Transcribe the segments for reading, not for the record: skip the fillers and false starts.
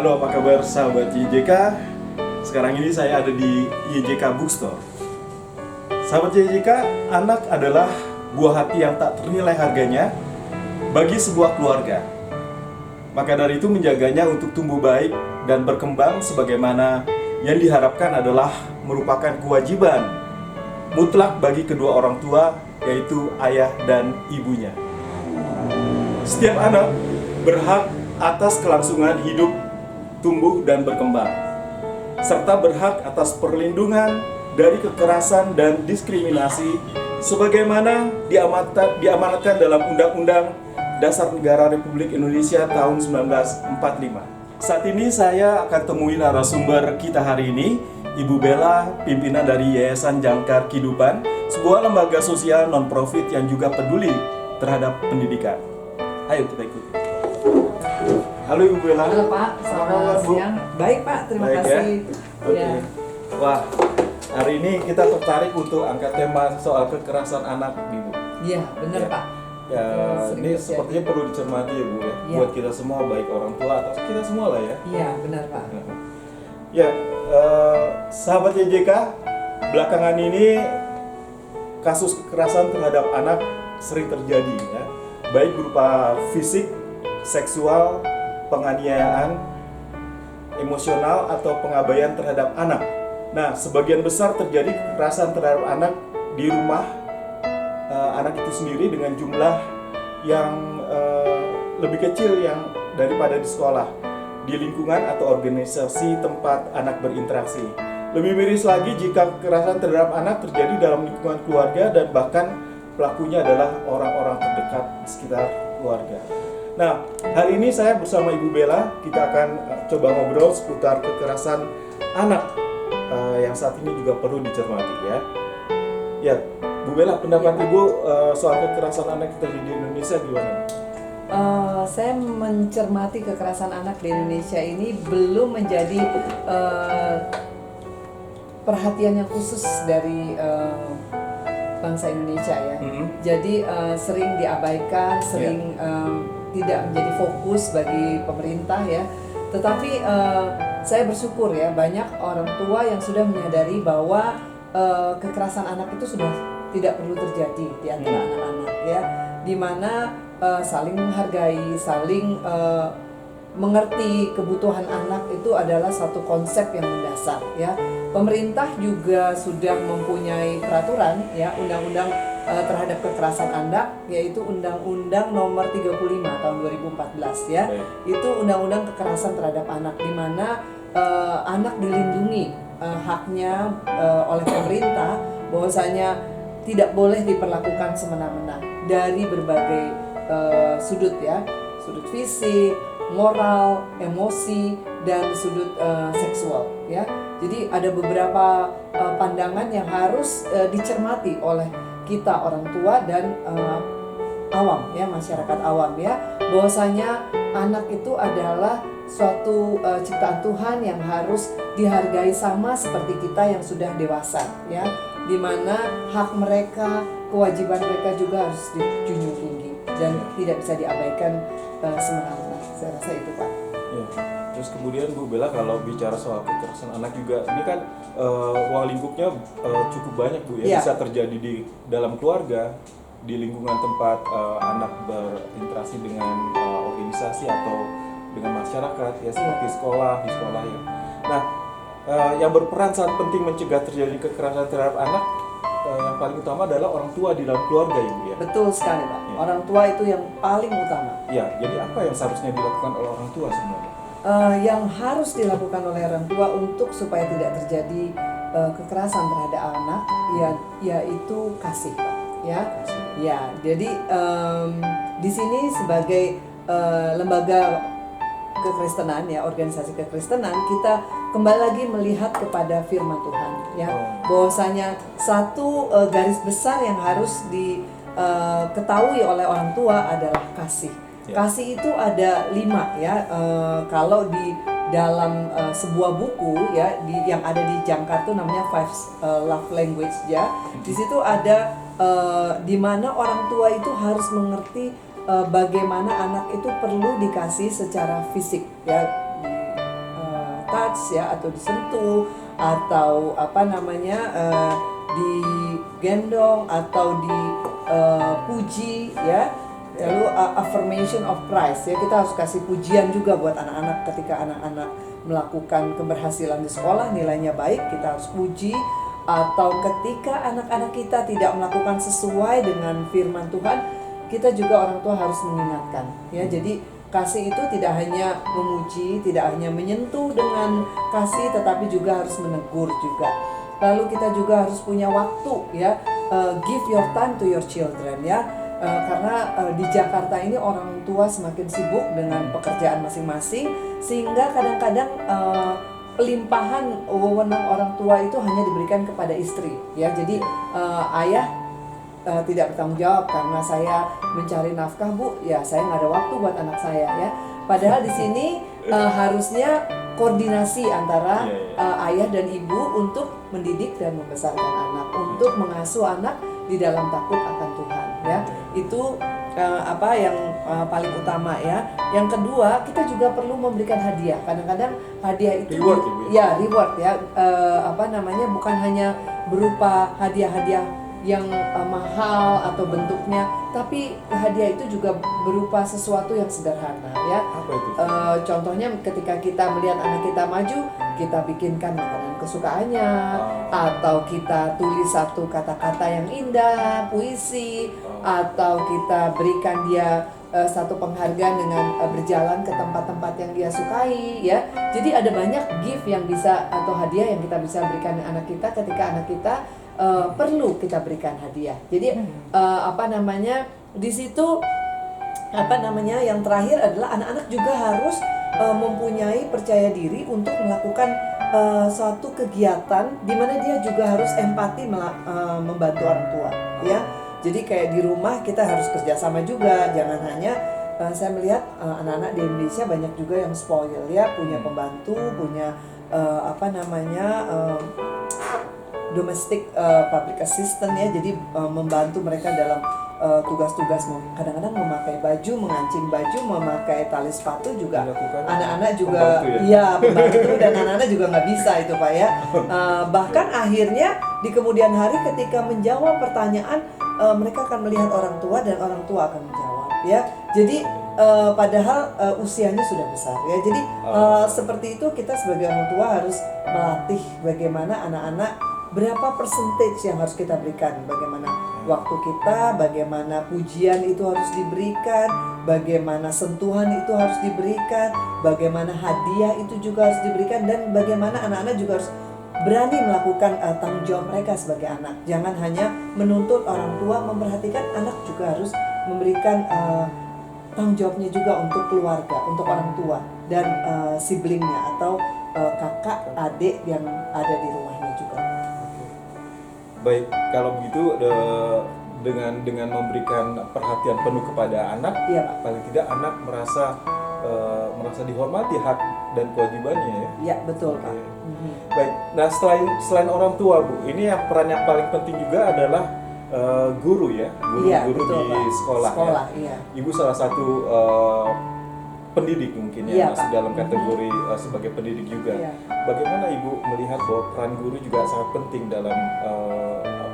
Halo, apa kabar sahabat YJK? Sekarang ini saya ada di YJK Bookstore. Sahabat YJK, anak adalah buah hati yang tak ternilai harganya bagi sebuah keluarga. Maka dari itu menjaganya untuk tumbuh baik dan berkembang sebagaimana yang diharapkan adalah merupakan kewajiban mutlak bagi kedua orang tua, yaitu ayah dan ibunya. Setiap anak berhak atas kelangsungan hidup, tumbuh dan berkembang, serta berhak atas perlindungan dari kekerasan dan diskriminasi sebagaimana diamanatkan dalam Undang-Undang Dasar Negara Republik Indonesia tahun 1945. Saat ini saya akan temui narasumber kita hari ini, Ibu Bella, pimpinan dari Yayasan Jangkar Kehidupan, sebuah lembaga sosial non-profit yang juga peduli terhadap pendidikan. Ayo kita ikuti. Halo Ibu Bella. Halo Pak, selamat siang. Baik Pak, terima Baik, kasih. Ya? Oke. Wah, hari ini kita tertarik untuk angkat tema soal kekerasan anak, Ibu. Iya, benar Ya. Pak. Ya, Sering ini terjadi. sepertinya perlu dicermati ya Bu ya, Ya. buat kita semua, baik orang tua atau kita semua lah ya. Iya, benar Pak. Ya, sahabat YJK, belakangan ini kasus kekerasan terhadap anak sering terjadi ya, baik berupa fisik, seksual, penganiayaan, emosional atau pengabaian terhadap anak. Nah, sebagian besar terjadi kekerasan terhadap anak di rumah anak itu sendiri dengan jumlah yang lebih kecil yang daripada di sekolah, di lingkungan atau organisasi tempat anak berinteraksi. Lebih miris lagi jika kekerasan terhadap anak terjadi dalam lingkungan keluarga dan bahkan pelakunya adalah orang-orang terdekat di sekitar keluarga. Nah, hari ini saya bersama Ibu Bella, kita akan coba ngobrol seputar kekerasan anak yang saat ini juga perlu dicermati ya. Ya, Bu Bella, pendapat Ibu soal kekerasan anak yang terjadi di Indonesia gimana? Saya mencermati kekerasan anak di Indonesia ini belum menjadi perhatian yang khusus dari bangsa Indonesia ya. Jadi sering diabaikan, sering tidak menjadi fokus bagi pemerintah ya. Tetapi saya bersyukur ya, banyak orang tua yang sudah menyadari bahwa kekerasan anak itu sudah tidak perlu terjadi di antara anak-anak ya, di mana saling menghargai, saling mengerti kebutuhan anak itu adalah satu konsep yang mendasar ya. Pemerintah juga sudah mempunyai peraturan ya, undang-undang terhadap kekerasan anak, yaitu Undang-Undang Nomor 35 tahun 2014 ya. Itu undang-undang kekerasan terhadap anak, di mana anak dilindungi haknya oleh pemerintah, bahwasanya tidak boleh diperlakukan semena-mena dari berbagai sudut ya, sudut fisik, moral, emosi, dan sudut seksual ya. Jadi ada beberapa pandangan yang harus dicermati oleh kita orang tua dan awam ya, masyarakat awam ya, bahwasanya anak itu adalah suatu ciptaan Tuhan yang harus dihargai sama seperti kita yang sudah dewasa ya, dimana hak mereka, kewajiban mereka juga harus dijunjung tinggi dan tidak bisa diabaikan semena-mena. Saya rasa itu Pak. Ya. Terus kemudian Bu Bella, kalau bicara soal kekerasan anak juga, ini kan ruang lingkupnya cukup banyak Bu ya, bisa terjadi di dalam keluarga, di lingkungan tempat anak berinteraksi dengan organisasi atau dengan masyarakat ya, seperti sekolah, di sekolah ya. Nah, yang berperan sangat penting mencegah terjadi kekerasan terhadap anak, yang paling utama adalah orang tua di dalam keluarga ya Bu ya. Betul sekali Pak, orang tua itu yang paling utama. Ya, jadi apa yang seharusnya dilakukan oleh orang tua sebenarnya? Yang harus dilakukan oleh orang tua untuk supaya tidak terjadi kekerasan terhadap anak yaitu kasih Pak ya. Ya, jadi di sini sebagai lembaga kekristenan ya, organisasi kekristenan, kita kembali lagi melihat kepada firman Tuhan ya, bahwasanya satu garis besar yang harus diketahui oleh orang tua adalah kasih. Kasih itu ada 5 ya, kalau di dalam sebuah buku ya, yang ada di Jangkar itu namanya Five Love Language ya. Di situ ada di mana orang tua itu harus mengerti bagaimana anak itu perlu dikasih secara fisik ya, touch ya, atau disentuh, atau digendong, atau dipuji ya. Lalu affirmation of prize ya, kita harus kasih pujian juga buat anak-anak ketika anak-anak melakukan keberhasilan di sekolah, nilainya baik, kita harus puji. Atau ketika anak-anak kita tidak melakukan sesuai dengan firman Tuhan, kita juga orang tua harus mengingatkan ya. Jadi kasih itu tidak hanya memuji, tidak hanya menyentuh dengan kasih, tetapi juga harus menegur juga. Lalu kita juga harus punya waktu ya, give your time to your children ya. Karena di Jakarta ini orang tua semakin sibuk dengan pekerjaan masing-masing, sehingga kadang-kadang pelimpahan wewenang orang tua itu hanya diberikan kepada istri ya. Jadi ayah tidak bertanggung jawab karena saya mencari nafkah, Bu, ya saya nggak ada waktu buat anak saya ya. Padahal di sini harusnya koordinasi antara ayah dan ibu untuk mendidik dan membesarkan anak, untuk mengasuh anak di dalam takut akan Tuhan ya. Itu yang paling utama ya. Yang kedua, kita juga perlu memberikan hadiah. Kadang-kadang hadiah itu reward reward ya. Bukan hanya berupa hadiah-hadiah yang mahal atau bentuknya, tapi hadiah itu juga berupa sesuatu yang sederhana ya. Apa itu? Contohnya ketika kita melihat anak kita maju, kita bikinkan makanan kesukaannya, atau kita tulis satu kata-kata yang indah, puisi, atau kita berikan dia satu penghargaan dengan berjalan ke tempat-tempat yang dia sukai ya. Jadi ada banyak gift yang bisa, atau hadiah yang kita bisa berikan anak kita ketika anak kita perlu kita berikan hadiah. Jadi di situ yang terakhir adalah anak-anak juga harus mempunyai percaya diri untuk melakukan suatu kegiatan di mana dia juga harus empati membantu orang tua ya. Jadi kayak di rumah kita harus kerjasama juga, jangan hanya saya melihat anak-anak di Indonesia banyak juga yang spoil ya, punya pembantu, punya domestic public assistant ya, jadi membantu mereka dalam tugas-tugas, kadang-kadang memakai baju, mengancing baju, memakai tali sepatu juga. Anak-anak juga membantu dan anak-anak juga nggak bisa itu Pak ya. Bahkan akhirnya di kemudian hari ketika menjawab pertanyaan, mereka akan melihat orang tua dan orang tua akan menjawab ya. Jadi padahal usianya sudah besar ya. Jadi seperti itu kita sebagai orang tua harus melatih bagaimana anak-anak, berapa percentage yang harus kita berikan, bagaimana waktu kita, bagaimana pujian itu harus diberikan, bagaimana sentuhan itu harus diberikan, bagaimana hadiah itu juga harus diberikan, dan bagaimana anak-anak juga harus berani melakukan tanggung jawab mereka sebagai anak. Jangan hanya menuntut orang tua memperhatikan, anak juga harus memberikan tanggung jawabnya juga untuk keluarga, untuk orang tua dan siblingnya atau kakak, adik yang ada di rumahnya juga. Baik, kalau begitu dengan memberikan perhatian penuh kepada anak, paling tidak anak merasa dihormati hak dan kewajibannya ya. Iya, betul Pak. Baik, nah selain orang tua Bu, ini yang peran yang paling penting juga adalah guru ya, guru betul, di Pak. sekolah ya. Iya. Ibu salah satu pendidik mungkin ya, masuk dalam kategori sebagai pendidik juga. Bagaimana Ibu melihat bahwa peran guru juga sangat penting dalam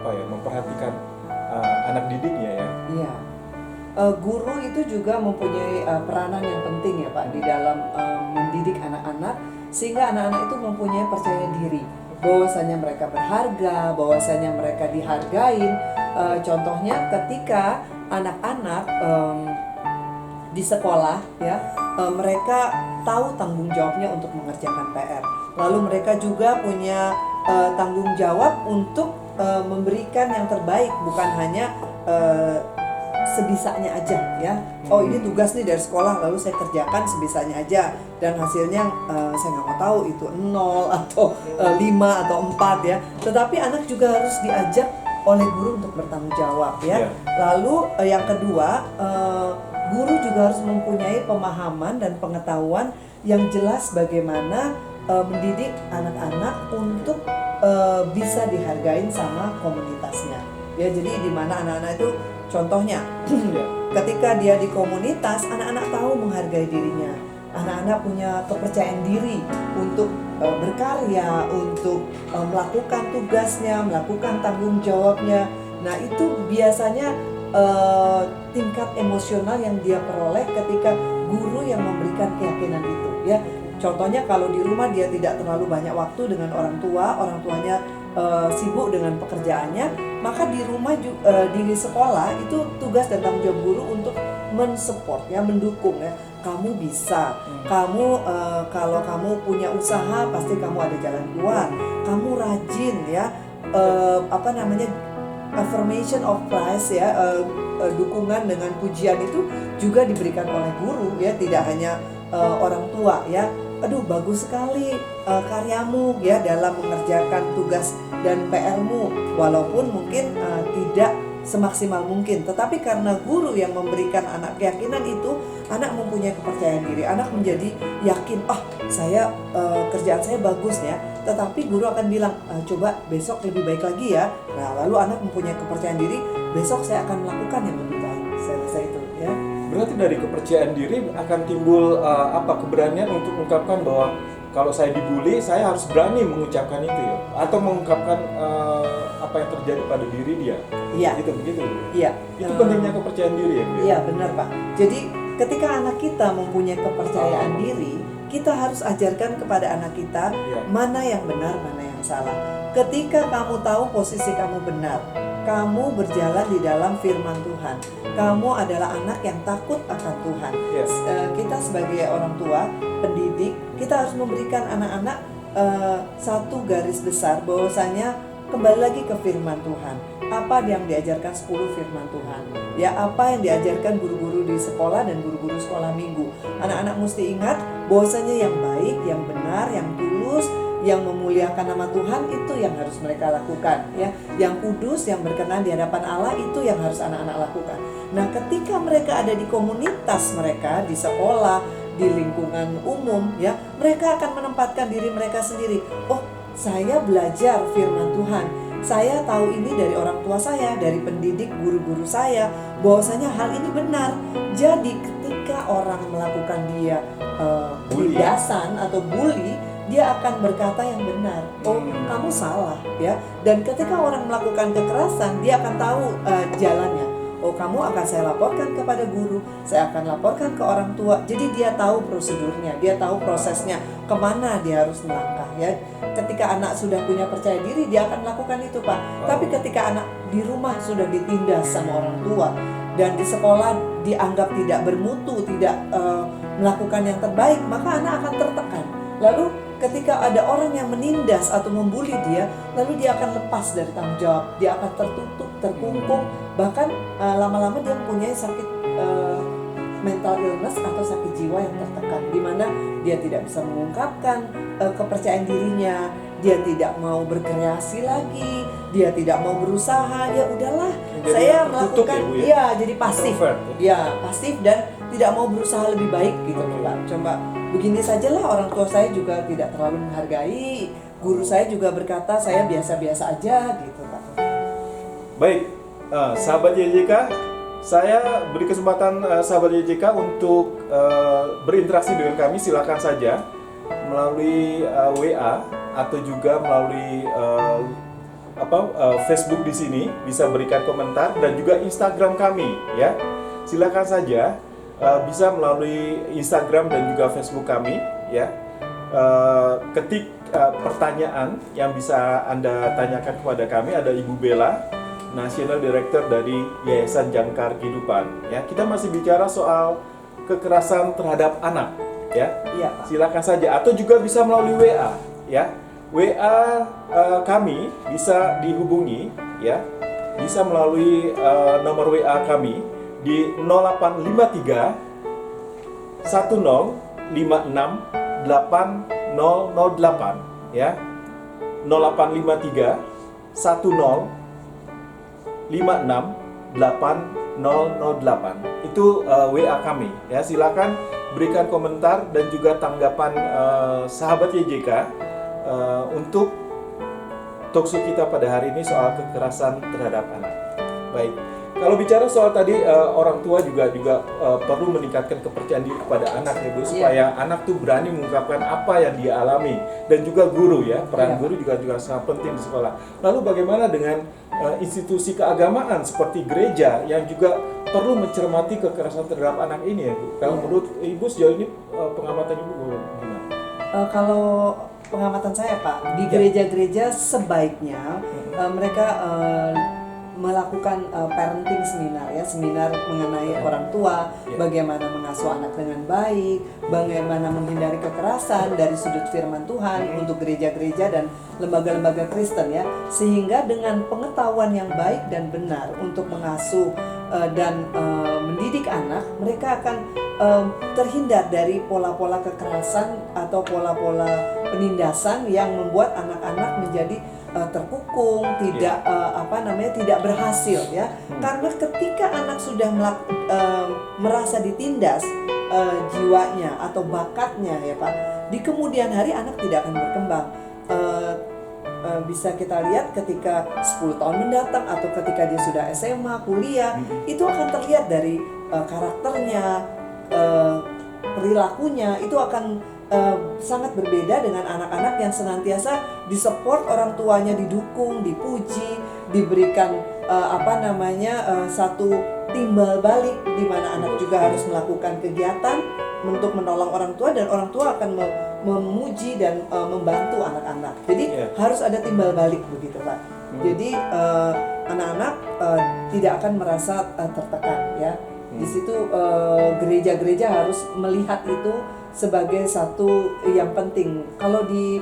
memperhatikan anak didiknya ya? Iya. Guru itu juga mempunyai peranan yang penting ya Pak di dalam mendidik anak-anak, sehingga anak-anak itu mempunyai percaya diri bahwasanya mereka berharga, bahwasanya mereka dihargain. Contohnya ketika anak-anak di sekolah ya, mereka tahu tanggung jawabnya untuk mengerjakan PR. Lalu mereka juga punya tanggung jawab untuk memberikan yang terbaik, bukan hanya sebisanya aja ya. Oh ini tugas nih dari sekolah, lalu saya kerjakan sebisanya aja dan hasilnya saya nggak mau tahu itu 0 atau 5 atau 4 ya. Tetapi anak juga harus diajak oleh guru untuk bertanggung jawab ya. Lalu yang kedua, guru juga harus mempunyai pemahaman dan pengetahuan yang jelas bagaimana mendidik anak-anak untuk bisa dihargain sama komunitasnya ya. Jadi di mana anak-anak itu contohnya ketika dia di komunitas, anak-anak tahu menghargai dirinya, anak-anak punya kepercayaan diri untuk berkarya, untuk melakukan tugasnya, melakukan tanggung jawabnya. Nah, itu biasanya tingkat emosional yang dia peroleh ketika guru yang memberikan keyakinan itu, ya. Contohnya kalau di rumah dia tidak terlalu banyak waktu dengan orang tuanya sibuk dengan pekerjaannya, maka di rumah di sekolah itu tugas dan tanggung jawab guru untuk mensupport, ya, mendukung, ya. Kamu bisa, kamu kalau kamu punya usaha pasti kamu ada jalan keluar, kamu rajin, ya, affirmation of praise, ya, dukungan dengan pujian itu juga diberikan oleh guru, ya, tidak hanya orang tua, ya. Aduh, bagus sekali karyamu, ya, dalam mengerjakan tugas dan PR-mu, walaupun mungkin tidak semaksimal mungkin, tetapi karena guru yang memberikan anak keyakinan itu, anak mempunyai kepercayaan diri, anak menjadi yakin, saya kerjaan saya bagus, ya. Tetapi guru akan bilang, coba besok lebih baik lagi, ya. Nah, lalu anak mempunyai kepercayaan diri, besok saya akan melakukan yang lebih baik. Saya rasa itu, ya. Berarti dari kepercayaan diri akan timbul keberanian untuk mengungkapkan bahwa kalau saya dibully, saya harus berani mengucapkan itu, ya, atau mengungkapkan apa yang terjadi pada diri dia. Iya. Gitu begitu. Iya. Itu pentingnya kepercayaan diri, ya, Bu. Iya, benar, Pak. Jadi ketika anak kita mempunyai kepercayaan diri, kita harus ajarkan kepada anak kita mana yang benar, mana yang salah. Ketika kamu tahu posisi kamu benar, kamu berjalan di dalam firman Tuhan, kamu adalah anak yang takut akan Tuhan. Yes. Kita sebagai orang tua, pendidik, kita harus memberikan anak-anak satu garis besar bahwasanya kembali lagi ke firman Tuhan. Apa yang diajarkan 10 firman Tuhan, ya, apa yang diajarkan guru-guru di sekolah dan guru-guru sekolah minggu. Anak-anak mesti ingat bahwasanya yang baik, yang benar, yang tulus, yang memuliakan nama Tuhan itu yang harus mereka lakukan, ya. Yang kudus, yang berkenan di hadapan Allah itu yang harus anak-anak lakukan. Nah, ketika mereka ada di komunitas mereka, di sekolah, di lingkungan umum, ya, mereka akan menempatkan diri mereka sendiri. Oh, saya belajar firman Tuhan. Saya tahu ini dari orang tua saya, dari pendidik, guru-guru saya, bahwasanya hal ini benar. Jadi ketika orang melakukan dia penindasan atau bully, dia akan berkata yang benar. Oh, kamu salah, ya. Dan ketika orang melakukan kekerasan, dia akan tahu jalannya. Oh, kamu akan saya laporkan kepada guru, saya akan laporkan ke orang tua. Jadi dia tahu prosedurnya, dia tahu prosesnya, kemana dia harus melangkah, ya. Ketika anak sudah punya percaya diri, dia akan melakukan itu, Pak. Tapi ketika anak di rumah sudah ditindas sama orang tua, dan di sekolah dianggap tidak bermutu, tidak melakukan yang terbaik, maka anak akan tertekan. Lalu ketika ada orang yang menindas atau membuli dia, lalu dia akan lepas dari tanggung jawab, dia akan tertutup, terkungkung, bahkan lama-lama dia mempunyai sakit mental illness atau sakit jiwa yang tertekan, di mana dia tidak bisa mengungkapkan kepercayaan dirinya, dia tidak mau berkreasi lagi, dia tidak mau berusaha, ya udahlah, jadi saya tertutup, melakukan, ya, Bu, ya? ya, jadi pasif, Introvert, ya, pasif dan tidak mau berusaha lebih baik, gitu, Pak. Coba begini sajalah, orang tua saya juga tidak terlalu menghargai, guru saya juga berkata saya biasa-biasa aja, gitu, Pak. Baik, sahabat YJK, saya beri kesempatan sahabat YJK untuk berinteraksi dengan kami. Silakan saja melalui WA atau juga melalui Facebook di sini, bisa berikan komentar, dan juga Instagram kami, ya. Silakan saja bisa melalui Instagram dan juga Facebook kami, ya. Ketik pertanyaan yang bisa Anda tanyakan kepada kami. Ada Ibu Bella, National Director dari Yayasan Jangkar Kehidupan, ya. Kita masih bicara soal kekerasan terhadap anak, ya. Iya, Pak. Silakan saja, atau juga bisa melalui WA, ya. WA kami bisa dihubungi, ya. Bisa melalui nomor WA kami di 0853 1056 8008, ya. 0853 1056 8008 itu WA kami, ya. Silakan berikan komentar dan juga tanggapan sahabat YJK untuk talkshow kita pada hari ini soal kekerasan terhadap anak. Baik, Kalau bicara soal tadi orang tua juga perlu meningkatkan kepercayaan diri kepada anak ya Bu, supaya anak tuh berani mengungkapkan apa yang dia alami, dan juga guru ya, peran guru juga sangat penting di sekolah. Lalu bagaimana dengan institusi keagamaan seperti gereja yang juga perlu mencermati kekerasan terhadap anak ini ya Bu? Kalau menurut Ibu sejauh ini pengamatan Ibu gimana? Kalau pengamatan saya Pak, di gereja-gereja sebaiknya mereka melakukan parenting seminar ya, seminar mengenai orang tua, bagaimana mengasuh anak dengan baik, bagaimana menghindari kekerasan dari sudut firman Tuhan untuk gereja-gereja dan lembaga-lembaga Kristen ya, sehingga dengan pengetahuan yang baik dan benar untuk mengasuh dan mendidik anak, mereka akan terhindar dari pola-pola kekerasan atau pola-pola penindasan yang membuat anak-anak menjadi terkukung, tidak tidak berhasil ya. Karena ketika anak sudah merasa ditindas jiwanya atau bakatnya ya Pak, di kemudian hari anak tidak akan berkembang. Bisa kita lihat ketika 10 tahun mendatang atau ketika dia sudah SMA, kuliah, itu akan terlihat dari karakternya, perilakunya, itu akan sangat berbeda dengan anak-anak yang senantiasa disupport orang tuanya, didukung, dipuji, diberikan satu timbal balik di mana anak juga harus melakukan kegiatan untuk menolong orang tua dan orang tua akan memuji dan membantu anak-anak. Jadi harus ada timbal balik begitu Pak. Jadi anak-anak tidak akan merasa tertekan ya. Di situ gereja-gereja harus melihat itu sebagai satu yang penting. Kalau di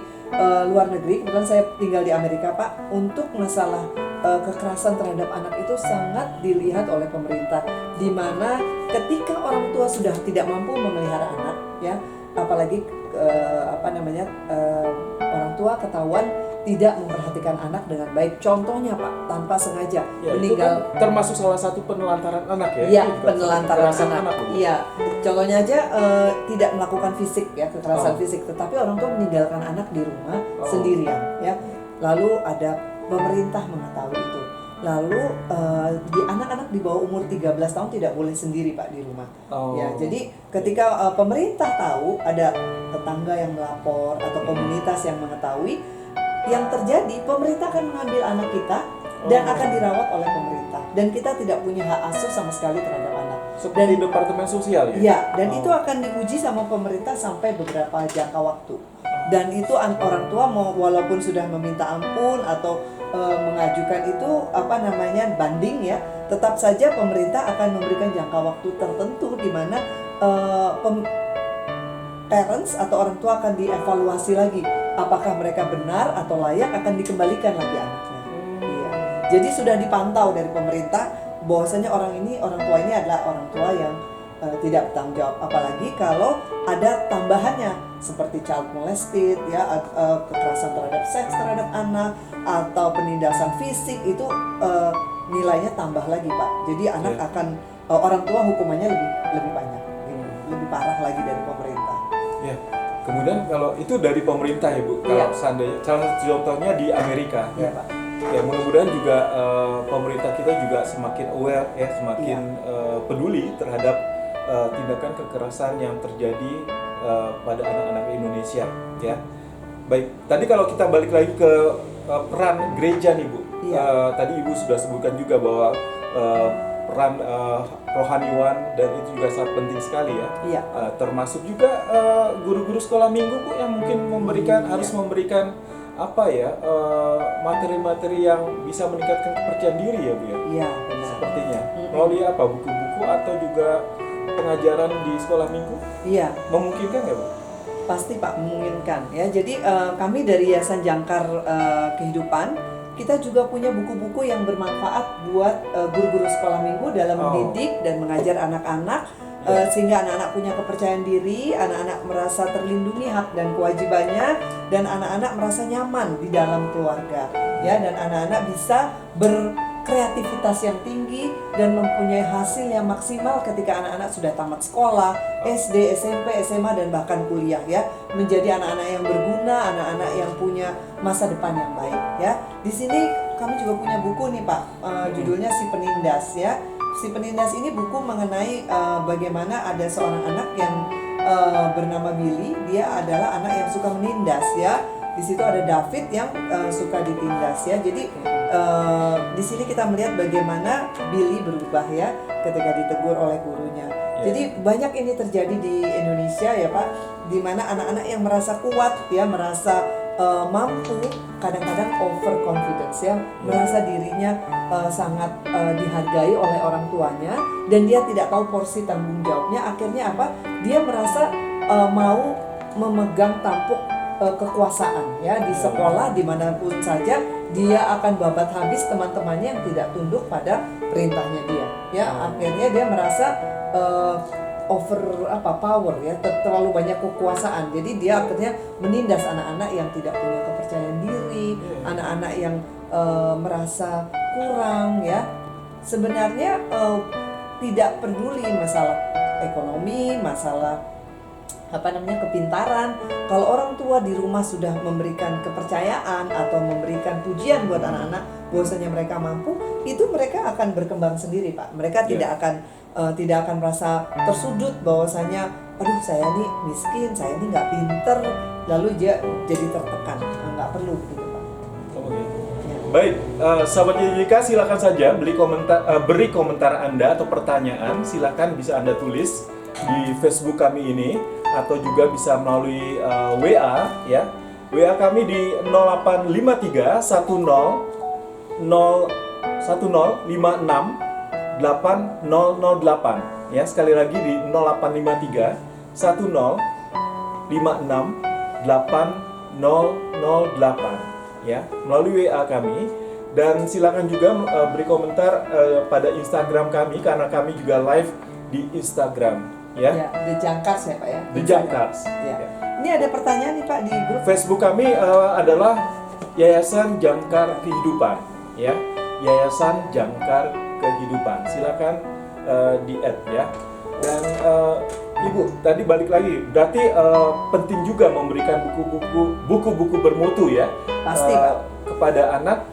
luar negeri, kebetulan saya tinggal di Amerika Pak, untuk masalah kekerasan terhadap anak itu sangat dilihat oleh pemerintah, di mana ketika orang tua sudah tidak mampu memelihara anak ya, apalagi orang tua ketahuan tidak memperhatikan anak dengan baik, contohnya Pak, tanpa sengaja meninggal. Itu kan termasuk salah satu penelantaran anak ya? Iya, penelantaran anak. Iya, contohnya aja tidak melakukan fisik ya, kekerasan fisik, tetapi orang tua meninggalkan anak di rumah sendirian ya. Lalu ada pemerintah mengetahui itu. Lalu di anak-anak di bawah umur 13 tahun tidak boleh sendiri Pak di rumah. Ya, jadi ketika pemerintah tahu ada tetangga yang melapor atau komunitas yang mengetahui, yang terjadi pemerintah akan mengambil anak kita dan akan dirawat oleh pemerintah, dan kita tidak punya hak asuh sama sekali terhadap anak. Seperti departemen sosial ya? Iya, dan itu akan diuji sama pemerintah sampai beberapa jangka waktu. Dan itu orang tua mau walaupun sudah meminta ampun atau mengajukan itu banding ya, tetap saja pemerintah akan memberikan jangka waktu tertentu di mana parents atau orang tua akan dievaluasi lagi apakah mereka benar atau layak, akan dikembalikan lagi anaknya. Iya. Jadi sudah dipantau dari pemerintah bahwasanya orang tua ini adalah orang tua yang tidak bertanggung jawab, apalagi kalau ada tambahannya seperti child molested ya, kekerasan terhadap seks terhadap anak atau penindasan fisik, itu nilainya tambah lagi Pak. Jadi anak akan orang tua hukumannya lebih banyak, lebih parah lagi dari pemerintah. Ya. Kemudian kalau itu dari pemerintah ya Bu, kalau seandainya salah satu contohnya di Amerika ya Pak. Ya mudah-mudahan juga pemerintah kita juga semakin aware ya, semakin peduli terhadap tindakan kekerasan yang terjadi pada anak-anak Indonesia ya. Baik, tadi kalau kita balik lagi ke peran gereja nih Bu, tadi Ibu sudah sebutkan juga bahwa peran rohaniwan dan itu juga sangat penting sekali ya. Iya. Termasuk juga guru-guru sekolah minggu Bu yang mungkin harus memberikan materi-materi yang bisa meningkatkan kepercayaan diri ya Bu ya. Iya, benar. Sepertinya melalui buku-buku atau juga pengajaran di sekolah minggu. Iya. Memungkinkan nggak Bu? Pasti Pak, memungkinkan ya. Jadi kami dari Yayasan Jangkar Kehidupan, kita juga punya buku-buku yang bermanfaat buat guru-guru sekolah minggu dalam mendidik dan mengajar anak-anak, sehingga anak-anak punya kepercayaan diri, anak-anak merasa terlindungi hak dan kewajibannya, dan anak-anak merasa nyaman di dalam keluarga ya, dan anak-anak bisa berkreativitas yang tinggi dan mempunyai hasil yang maksimal ketika anak-anak sudah tamat sekolah, SD, SMP, SMA, dan bahkan kuliah ya, menjadi anak-anak yang berguna, anak-anak yang punya masa depan yang baik ya. Di sini kami juga punya buku nih Pak, judulnya Si Penindas ya. Si Penindas ini buku mengenai bagaimana ada seorang anak yang bernama Billy. Dia adalah anak yang suka menindas ya. Di situ ada David yang suka ditindas ya. Jadi di sini kita melihat bagaimana Billy berubah ya ketika ditegur oleh gurunya. Jadi banyak ini terjadi di Indonesia ya Pak, di mana anak-anak yang merasa kuat ya, merasa mampu, kadang-kadang overconfidence ya, merasa dirinya sangat dihargai oleh orang tuanya dan dia tidak tahu porsi tanggung jawabnya. Akhirnya apa? Dia merasa mau memegang tampuk kekuasaan ya di sekolah, dimanapun saja dia akan babat habis teman-temannya yang tidak tunduk pada perintahnya dia ya. Akhirnya dia merasa power ya, terlalu banyak kekuasaan. Jadi dia akhirnya menindas anak-anak yang tidak punya kepercayaan diri, anak-anak yang merasa kurang ya. Sebenarnya tidak peduli masalah ekonomi, masalah kepintaran. Kalau orang tua di rumah sudah memberikan kepercayaan atau memberikan pujian buat anak-anak bahwasanya mereka mampu, itu mereka akan berkembang sendiri Pak. Mereka tidak akan merasa tersudut bahwasanya aduh saya nih miskin, saya nih nggak pinter, lalu dia jadi tertekan. Nggak perlu gitu Pak. Baik, sahabat YJK silakan saja beri komentar Anda atau pertanyaan, silakan bisa Anda tulis di Facebook kami ini atau juga bisa melalui WA ya. WA kami di 0853 10 56 8008 ya. Sekali lagi di 0853 10 56 8008 ya, melalui WA kami. Dan silakan juga beri komentar pada Instagram kami karena kami juga live di Instagram ya. The Jangkars ya Pak ya. The Jangkars. Ya. Ini ada pertanyaan nih Pak di grup. Facebook kami adalah Yayasan Jangkar Kehidupan ya. Yayasan Jangkar Kehidupan. Silakan di-add ya. Dan Ibu tadi balik lagi, berarti penting juga memberikan buku-buku bermutu ya. Pasti Pak. Kepada anak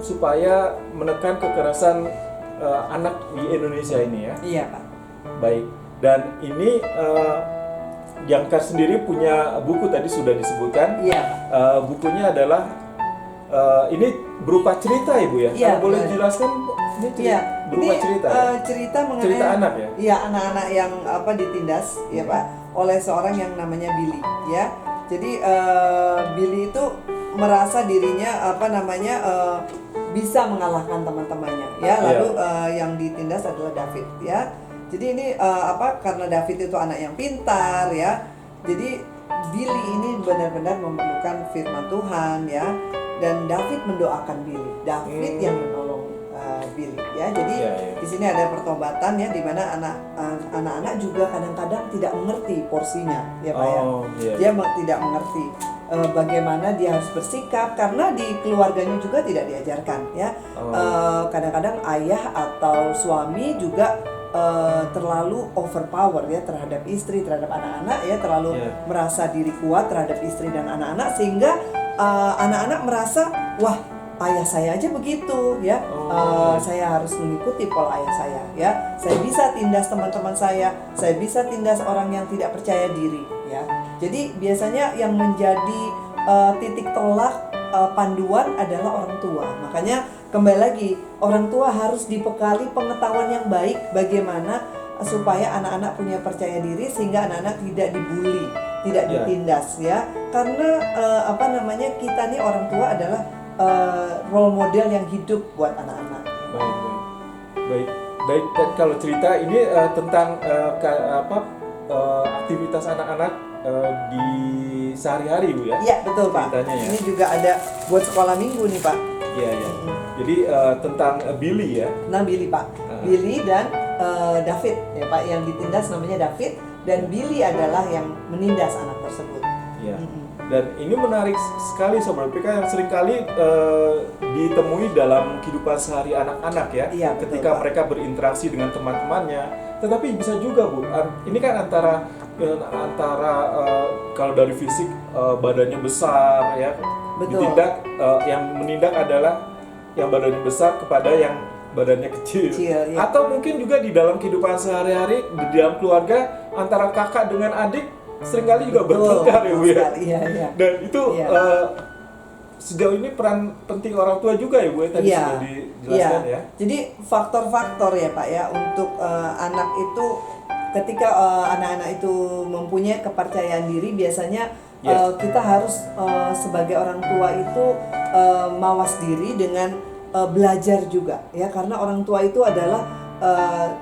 supaya menekan kekerasan anak di Indonesia ini ya. Iya Pak. Baik. Dan ini Jangkar sendiri punya buku tadi sudah disebutkan. Iya. Bukunya adalah ini berupa cerita Ibu ya. Iya, Kalau boleh jelaskan ini berupa cerita. Cerita mengenai cerita anak ya. Iya, anak-anak yang ditindas ya Pak oleh seorang yang namanya Billy ya. Jadi Billy itu merasa dirinya bisa mengalahkan teman-temannya ya. Lalu yang ditindas adalah David ya. Jadi ini karena David itu anak yang pintar ya. Jadi Billy ini benar-benar memerlukan firman Tuhan ya. Dan David mendoakan Billy. David yang menolong Billy ya. Jadi di sini ada pertobatan ya, di mana anak-anak juga kadang-kadang tidak mengerti porsinya ya Pak ya. Dia tidak mengerti bagaimana dia harus bersikap karena di keluarganya juga tidak diajarkan ya. Kadang-kadang ayah atau suami juga terlalu overpower ya terhadap istri, terhadap anak-anak ya, terlalu merasa diri kuat terhadap istri dan anak-anak, sehingga anak-anak merasa wah ayah saya aja begitu ya, saya harus mengikuti pola ayah saya ya, saya bisa tindas teman-teman saya bisa tindas orang yang tidak percaya diri ya. Jadi biasanya yang menjadi titik tolak panduan adalah orang tua. Makanya kembali lagi, orang tua harus dibekali pengetahuan yang baik bagaimana supaya anak-anak punya percaya diri, sehingga anak-anak tidak dibully, tidak ditindas ya. Karena kita nih orang tua adalah role model yang hidup buat anak-anak. Baik. Dan kalau cerita ini tentang aktivitas anak-anak di sehari-hari Bu ya? Iya betul Pak. Ya. Ini juga ada buat sekolah minggu nih Pak. Iya. Jadi tentang Billy ya? Nah Billy Pak, Billy dan David ya Pak, yang ditindas namanya David, dan Billy adalah yang menindas anak tersebut. Iya. Dan ini menarik sekali Sobat PK yang seringkali ditemui dalam kehidupan sehari anak-anak ya. Iya, ketika betul, mereka berinteraksi dengan teman-temannya. Tetapi bisa juga Bu, ini kan antara kalau dari fisik badannya besar ya, Betul. yang menindak adalah yang badannya besar kepada yang badannya kecil. Kecil, ya. Atau mungkin juga di dalam kehidupan sehari-hari di dalam keluarga antara kakak dengan adik seringkali juga bertengkar ya Bu ya. Iya, iya. Dan itu Iya. sejauh ini peran penting orang tua juga ya Bu ya, tadi Iya, sudah dijelaskan ya. Jadi faktor-faktor ya Pak ya untuk anak itu ketika anak-anak itu mempunyai kepercayaan diri biasanya kita harus sebagai orang tua itu mawas diri dengan belajar juga ya, karena orang tua itu adalah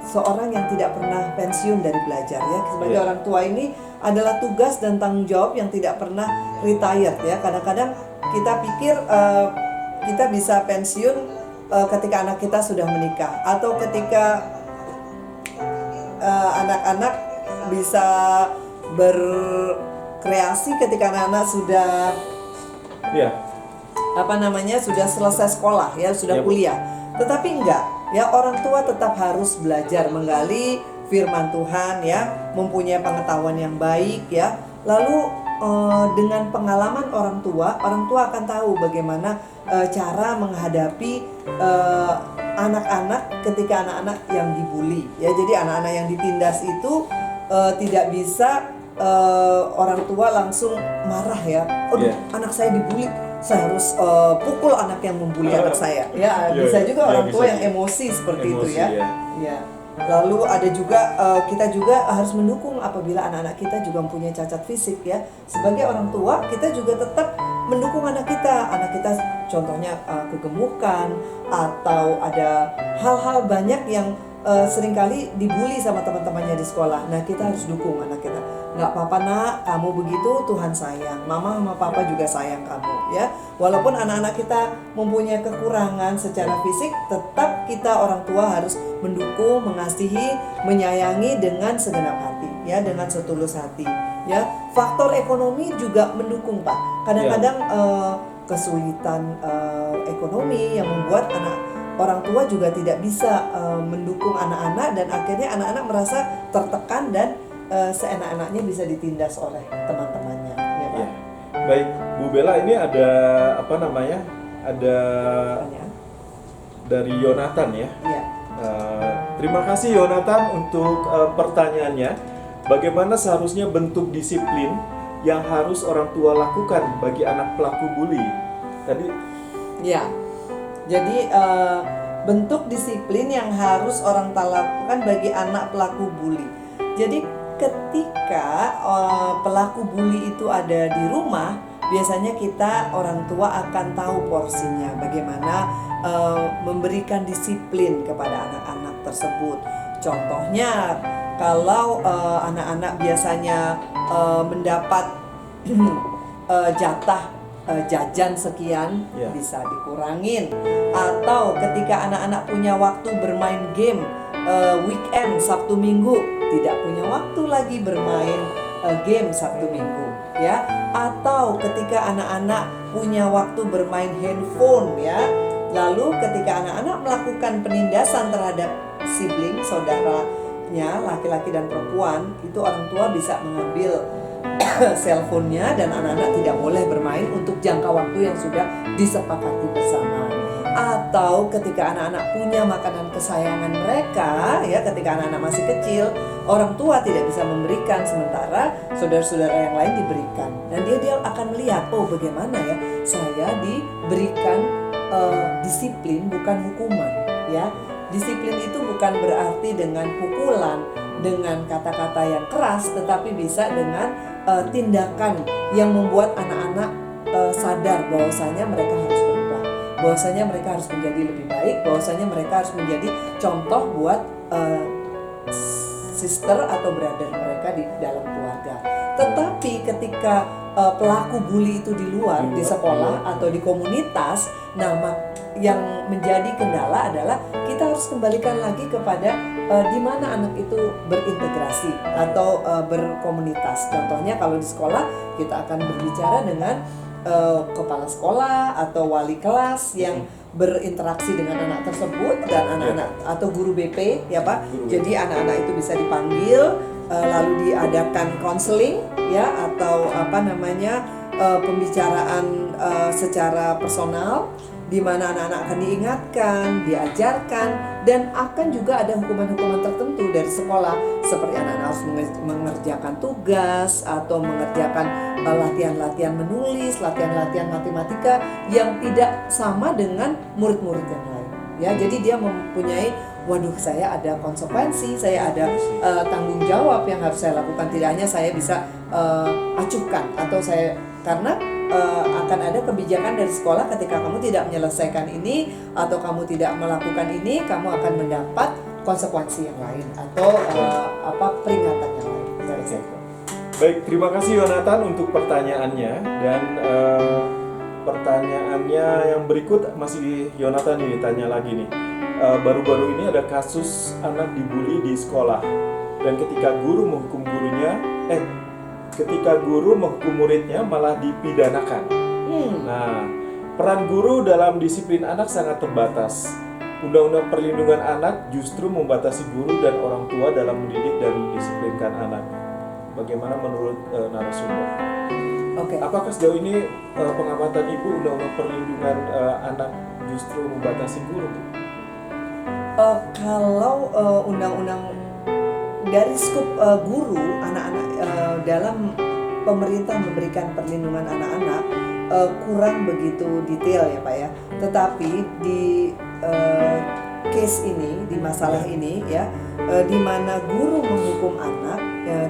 seorang yang tidak pernah pensiun dari belajar ya. Sebagai orang tua ini adalah tugas dan tanggung jawab yang tidak pernah retired ya. Kadang-kadang kita pikir kita bisa pensiun ketika anak kita sudah menikah, atau ketika anak-anak bisa berkreasi ketika anak-anak sudah sudah selesai sekolah ya, sudah kuliah. Tetapi enggak ya, orang tua tetap harus belajar menggali firman Tuhan ya, mempunyai pengetahuan yang baik ya. Lalu dengan pengalaman orang tua akan tahu bagaimana cara menghadapi anak-anak ketika anak-anak yang dibully ya. Jadi anak-anak yang ditindas itu tidak bisa orang tua langsung marah ya. Anak saya dibully, saya harus pukul anak yang membuli anak saya. Ya, bisa juga orang tua yang emosi seperti itu ya. Ya. Lalu ada juga kita juga harus mendukung apabila anak-anak kita juga mempunyai cacat fisik ya. Sebagai orang tua kita juga tetap mendukung anak kita. Anak kita contohnya kegemukan atau ada hal-hal banyak yang seringkali dibully sama teman-temannya di sekolah. Nah, kita harus dukung anak kita. Nggak apa-apa nak, kamu begitu Tuhan sayang. Mama sama papa juga sayang kamu ya. Walaupun anak-anak kita mempunyai kekurangan secara fisik, tetap kita orang tua harus mendukung, mengasihi, menyayangi dengan segenap hati ya, dengan setulus hati ya. Faktor ekonomi juga mendukung Pak. Kadang-kadang kesulitan ekonomi yang membuat orang tua juga tidak bisa mendukung anak-anak, dan akhirnya anak-anak merasa tertekan dan seenak-enaknya bisa ditindas oleh teman-temannya ya Pak. Baik Bu Bella, ini ada ada dari Yonatan ya. Terima kasih Yonatan untuk pertanyaannya. Bagaimana seharusnya bentuk disiplin yang harus orang tua lakukan bagi anak pelaku bully? Tadi ya. Jadi bentuk disiplin yang harus orang tua lakukan bagi anak pelaku bully. Jadi ketika pelaku bully itu ada di rumah, biasanya kita orang tua akan tahu porsinya, bagaimana memberikan disiplin kepada anak-anak tersebut. Contohnya kalau anak-anak biasanya mendapat jatah jajan sekian, bisa dikurangin. Atau ketika anak-anak punya waktu bermain game weekend Sabtu Minggu, tidak punya waktu lagi bermain game Sabtu Minggu ya. Atau ketika anak-anak punya waktu bermain handphone ya, lalu ketika anak-anak melakukan penindasan terhadap sibling, saudaranya laki-laki dan perempuan, itu orang tua bisa mengambil cellphone-nya dan anak-anak tidak boleh bermain untuk jangka waktu yang sudah disepakati bersama. Atau ketika anak-anak punya makanan kesayangan mereka ya, ketika anak-anak masih kecil, orang tua tidak bisa memberikan sementara saudara-saudara yang lain diberikan. Dan dia akan melihat, oh bagaimana ya saya diberikan disiplin bukan hukuman ya. Disiplin itu bukan berarti dengan pukulan, dengan kata-kata yang keras, tetapi bisa dengan tindakan yang membuat anak-anak sadar bahwasanya mereka harus berubah, bahwasanya mereka harus menjadi lebih baik, bahwasanya mereka harus menjadi contoh buat sister atau brother mereka di dalam keluarga. Tetapi ketika pelaku bully itu di luar, di sekolah atau di komunitas, nah yang menjadi kendala adalah kita harus kembalikan lagi kepada di mana anak itu berintegrasi atau berkomunitas. Contohnya kalau di sekolah kita akan berbicara dengan kepala sekolah atau wali kelas yang berinteraksi dengan anak tersebut, dan anak-anak atau guru BP ya Pak. Jadi anak-anak itu bisa dipanggil lalu diadakan konseling ya, atau pembicaraan secara personal di mana anak-anak akan diingatkan, diajarkan, dan akan juga ada hukuman-hukuman tertentu dari sekolah, seperti anak-anak harus mengerjakan tugas atau mengerjakan latihan-latihan menulis, latihan-latihan matematika yang tidak sama dengan murid-murid yang lain. Ya, jadi dia mempunyai, waduh, saya ada konsekuensi, saya ada tanggung jawab yang harus saya lakukan. Tidak hanya saya bisa acuhkan atau saya, karena akan ada kebijakan dari sekolah ketika kamu tidak menyelesaikan ini atau kamu tidak melakukan ini, kamu akan mendapat konsekuensi yang lain atau peringatan yang lain dari situ. Baik, terima kasih Yonatan untuk pertanyaannya, dan pertanyaannya yang berikut masih Yonatan ini tanya lagi nih. Baru-baru ini ada kasus anak dibully di sekolah, dan ketika guru menghukum muridnya malah dipidanakan. Nah, peran guru dalam disiplin anak sangat terbatas. Undang-Undang Perlindungan Anak justru membatasi guru dan orang tua dalam mendidik dan mendisiplinkan anak. Bagaimana menurut narasumber? Apakah sejauh ini pengamatan Ibu Undang-Undang Perlindungan Anak justru membatasi guru? Kalau undang-undang dari skup guru, anak-anak dalam pemerintah memberikan perlindungan anak-anak kurang begitu detail ya Pak ya. Tetapi di case ini, di masalah ini ya, di mana guru menghukum anak,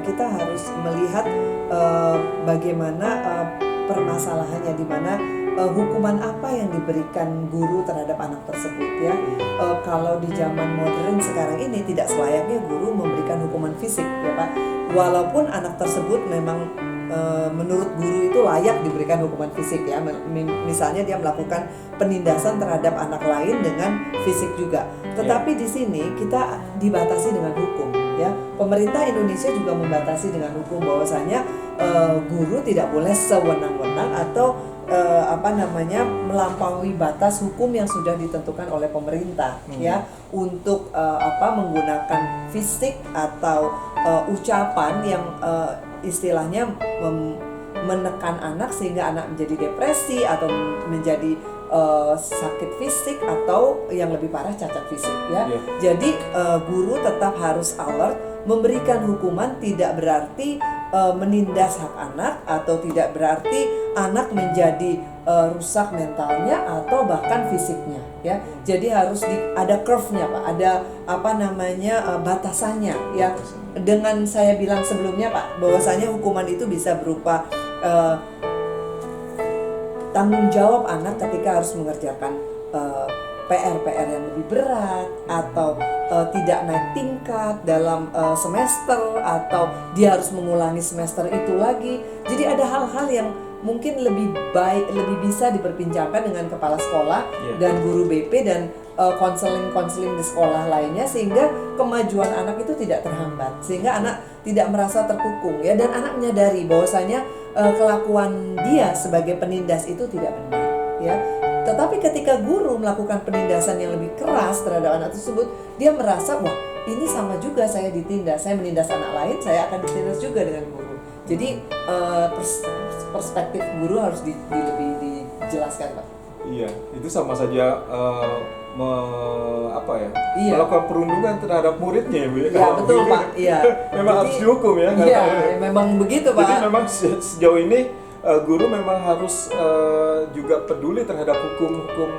kita harus melihat bagaimana permasalahannya, di mana hukuman apa yang diberikan guru terhadap anak tersebut ya. Kalau di zaman modern sekarang ini tidak selayaknya guru memberikan hukuman fisik ya Pak. Walaupun anak tersebut memang menurut guru itu layak diberikan hukuman fisik ya. Misalnya dia melakukan penindasan terhadap anak lain dengan fisik juga. Tetapi di sini kita dibatasi dengan hukum ya. Pemerintah Indonesia juga membatasi dengan hukum bahwasanya guru tidak boleh sewenang-wenang atau melampaui batas hukum yang sudah ditentukan oleh pemerintah ya, untuk menggunakan fisik atau ucapan yang istilahnya menekan anak sehingga anak menjadi depresi atau menjadi sakit fisik atau yang lebih parah cacat fisik ya. Jadi guru tetap harus alert. Memberikan hukuman tidak berarti menindas hak anak, atau tidak berarti anak menjadi rusak mentalnya atau bahkan fisiknya ya. Jadi harus ada curve-nya Pak, ada batasannya ya. Dengan saya bilang sebelumnya Pak, bahwasanya hukuman itu bisa berupa tanggung jawab anak ketika harus mengerjakan PR yang lebih berat, atau tidak naik tingkat dalam semester, atau dia harus mengulangi semester itu lagi. Jadi ada hal-hal yang mungkin lebih baik, lebih bisa diperbincangkan dengan kepala sekolah dan guru BP dan konseling di sekolah lainnya, sehingga kemajuan anak itu tidak terhambat, sehingga anak tidak merasa terkukung ya, dan anak menyadari bahwasanya kelakuan dia sebagai penindas itu tidak benar ya. Tetapi ketika guru melakukan penindasan yang lebih keras terhadap anak tersebut, dia merasa, wah ini sama juga saya ditindas, saya menindas anak lain, saya akan ditindas juga dengan guru. Jadi perspektif guru harus lebih dijelaskan Pak. Iya, itu sama saja melakukan perundungan terhadap muridnya ya Bu ya. Iya betul Pak. Iya. Memang harus dihukum ya. Iya, memang begitu Pak. Jadi memang sejauh ini guru memang harus juga peduli terhadap hukum-hukum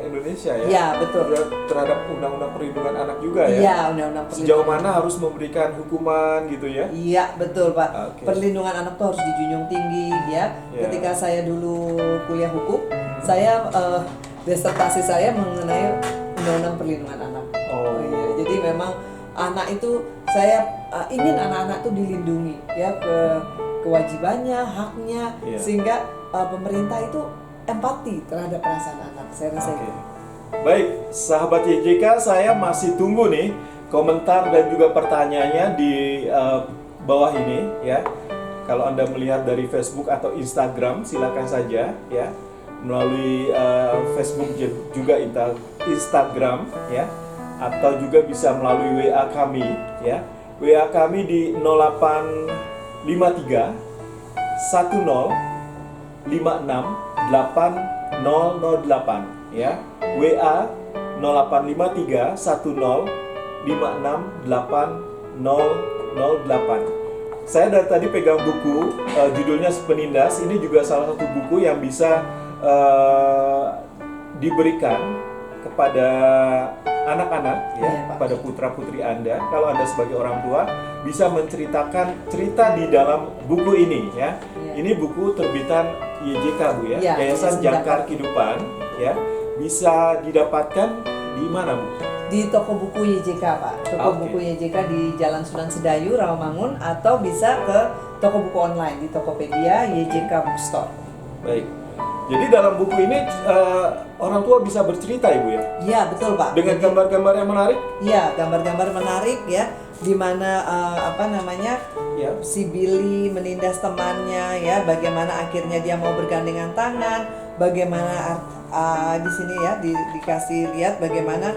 Indonesia ya. Iya betul. Terhadap undang-undang perlindungan anak juga ya. Iya, undang-undang perlindungan. Sejauh mana harus memberikan hukuman gitu ya? Iya betul Pak. Okay. Perlindungan anak tuh harus dijunjung tinggi ya. Ketika saya dulu kuliah hukum, saya disertasi saya mengenai undang-undang perlindungan anak. Oh iya. Jadi memang anak itu saya ingin anak-anak tuh dilindungi ya, kewajibannya, haknya, sehingga pemerintah itu empati terhadap perasaan anak. Saya rasa itu. Baik, sahabat YJK, saya masih tunggu nih komentar dan juga pertanyaannya di bawah ini ya. Kalau Anda melihat dari Facebook atau Instagram, silakan saja ya, melalui Facebook juga Instagram ya, atau juga bisa melalui WA kami ya. WA kami di 0853 10 56 8 008 ya. WA 0853 10 56 8008. Saya dari tadi pegang buku judulnya Penindas. Ini juga salah satu buku yang bisa diberikan kepada anak-anak ya, kepada putra-putri Anda. Kalau Anda sebagai orang tua bisa menceritakan cerita di dalam buku ini ya. Ini buku terbitan YJK Bu ya, Yayasan Jangkar Kehidupan ya. Bisa didapatkan di mana Bu? Di toko buku YJK Pak. Toko buku YJK di Jalan Sunan Sedayu, Rawamangun, atau bisa ke toko buku online di Tokopedia YJK Bookstore. Baik. Jadi dalam buku ini orang tua bisa bercerita Ibu ya? Iya betul Pak. Dengan gambar-gambar yang menarik? Iya, gambar-gambar menarik ya, di mana si Billy menindas temannya ya, bagaimana akhirnya dia mau bergandengan tangan, bagaimana di sini ya dikasih lihat bagaimana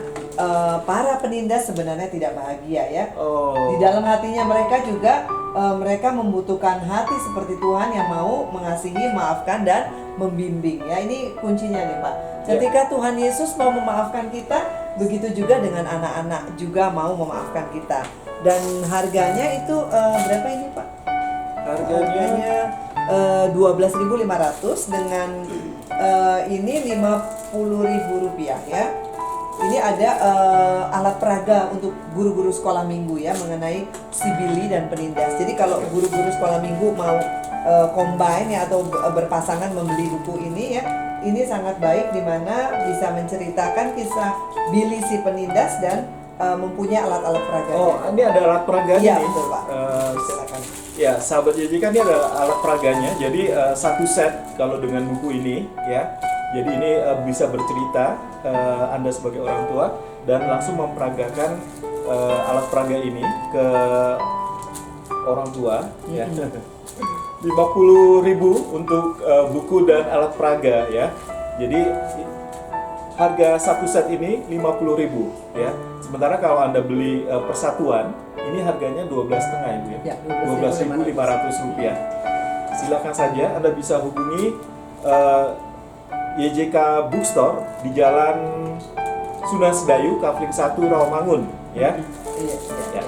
para penindas sebenarnya tidak bahagia ya. Di dalam hatinya mereka juga mereka membutuhkan hati seperti Tuhan yang mau mengasihi, maafkan dan membimbing ya. Ini kuncinya nih Pak. Ketika Tuhan Yesus mau memaafkan kita, begitu juga dengan anak-anak juga mau memaafkan kita. Dan harganya itu berapa ini Pak? Harganya 12.500 dengan ini 50.000 rupiah ya. Ini ada alat peraga untuk guru-guru sekolah minggu ya, mengenai si Billy dan penindas. Jadi kalau guru-guru sekolah minggu mau combine ya atau berpasangan membeli buku ini ya, ini sangat baik di mana bisa menceritakan kisah Billy si penindas dan mempunyai alat-alat peraga. Ini ada alat peraganya Iya, nih. betul Pak. Silakan. Ya, sahabat YJK ini ada alat peraganya. Jadi satu set kalau dengan buku ini ya. Jadi ini bisa bercerita Anda sebagai orang tua dan langsung memperagakan alat peraga ini ke orang tua ya. 50.000 untuk buku dan alat peraga ya. Jadi harga satu set ini 50.000 ya. Sementara kalau Anda beli persatuan, ini harganya 12,5 Ibu ya. 12.500 rupiah. Silakan saja Anda bisa hubungi YJK Bookstore di Jalan Sunan Sedayu, Kafling 1, Rawamangun ya. Ya.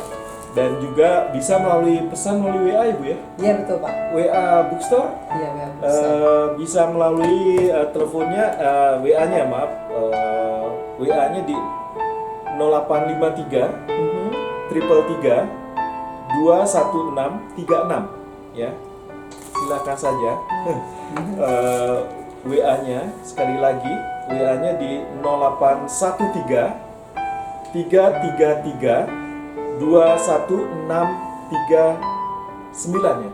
Dan juga bisa melalui pesan melalui WA Ibu ya? Iya betul Pak. WA Bookstore? Iya WA Bookstore. Bisa melalui teleponnya, WA-nya maaf, WA-nya di 0853 333 21636 ya. Silakan saja. WA-nya sekali lagi, WA-nya di 0813 333 21639 ya.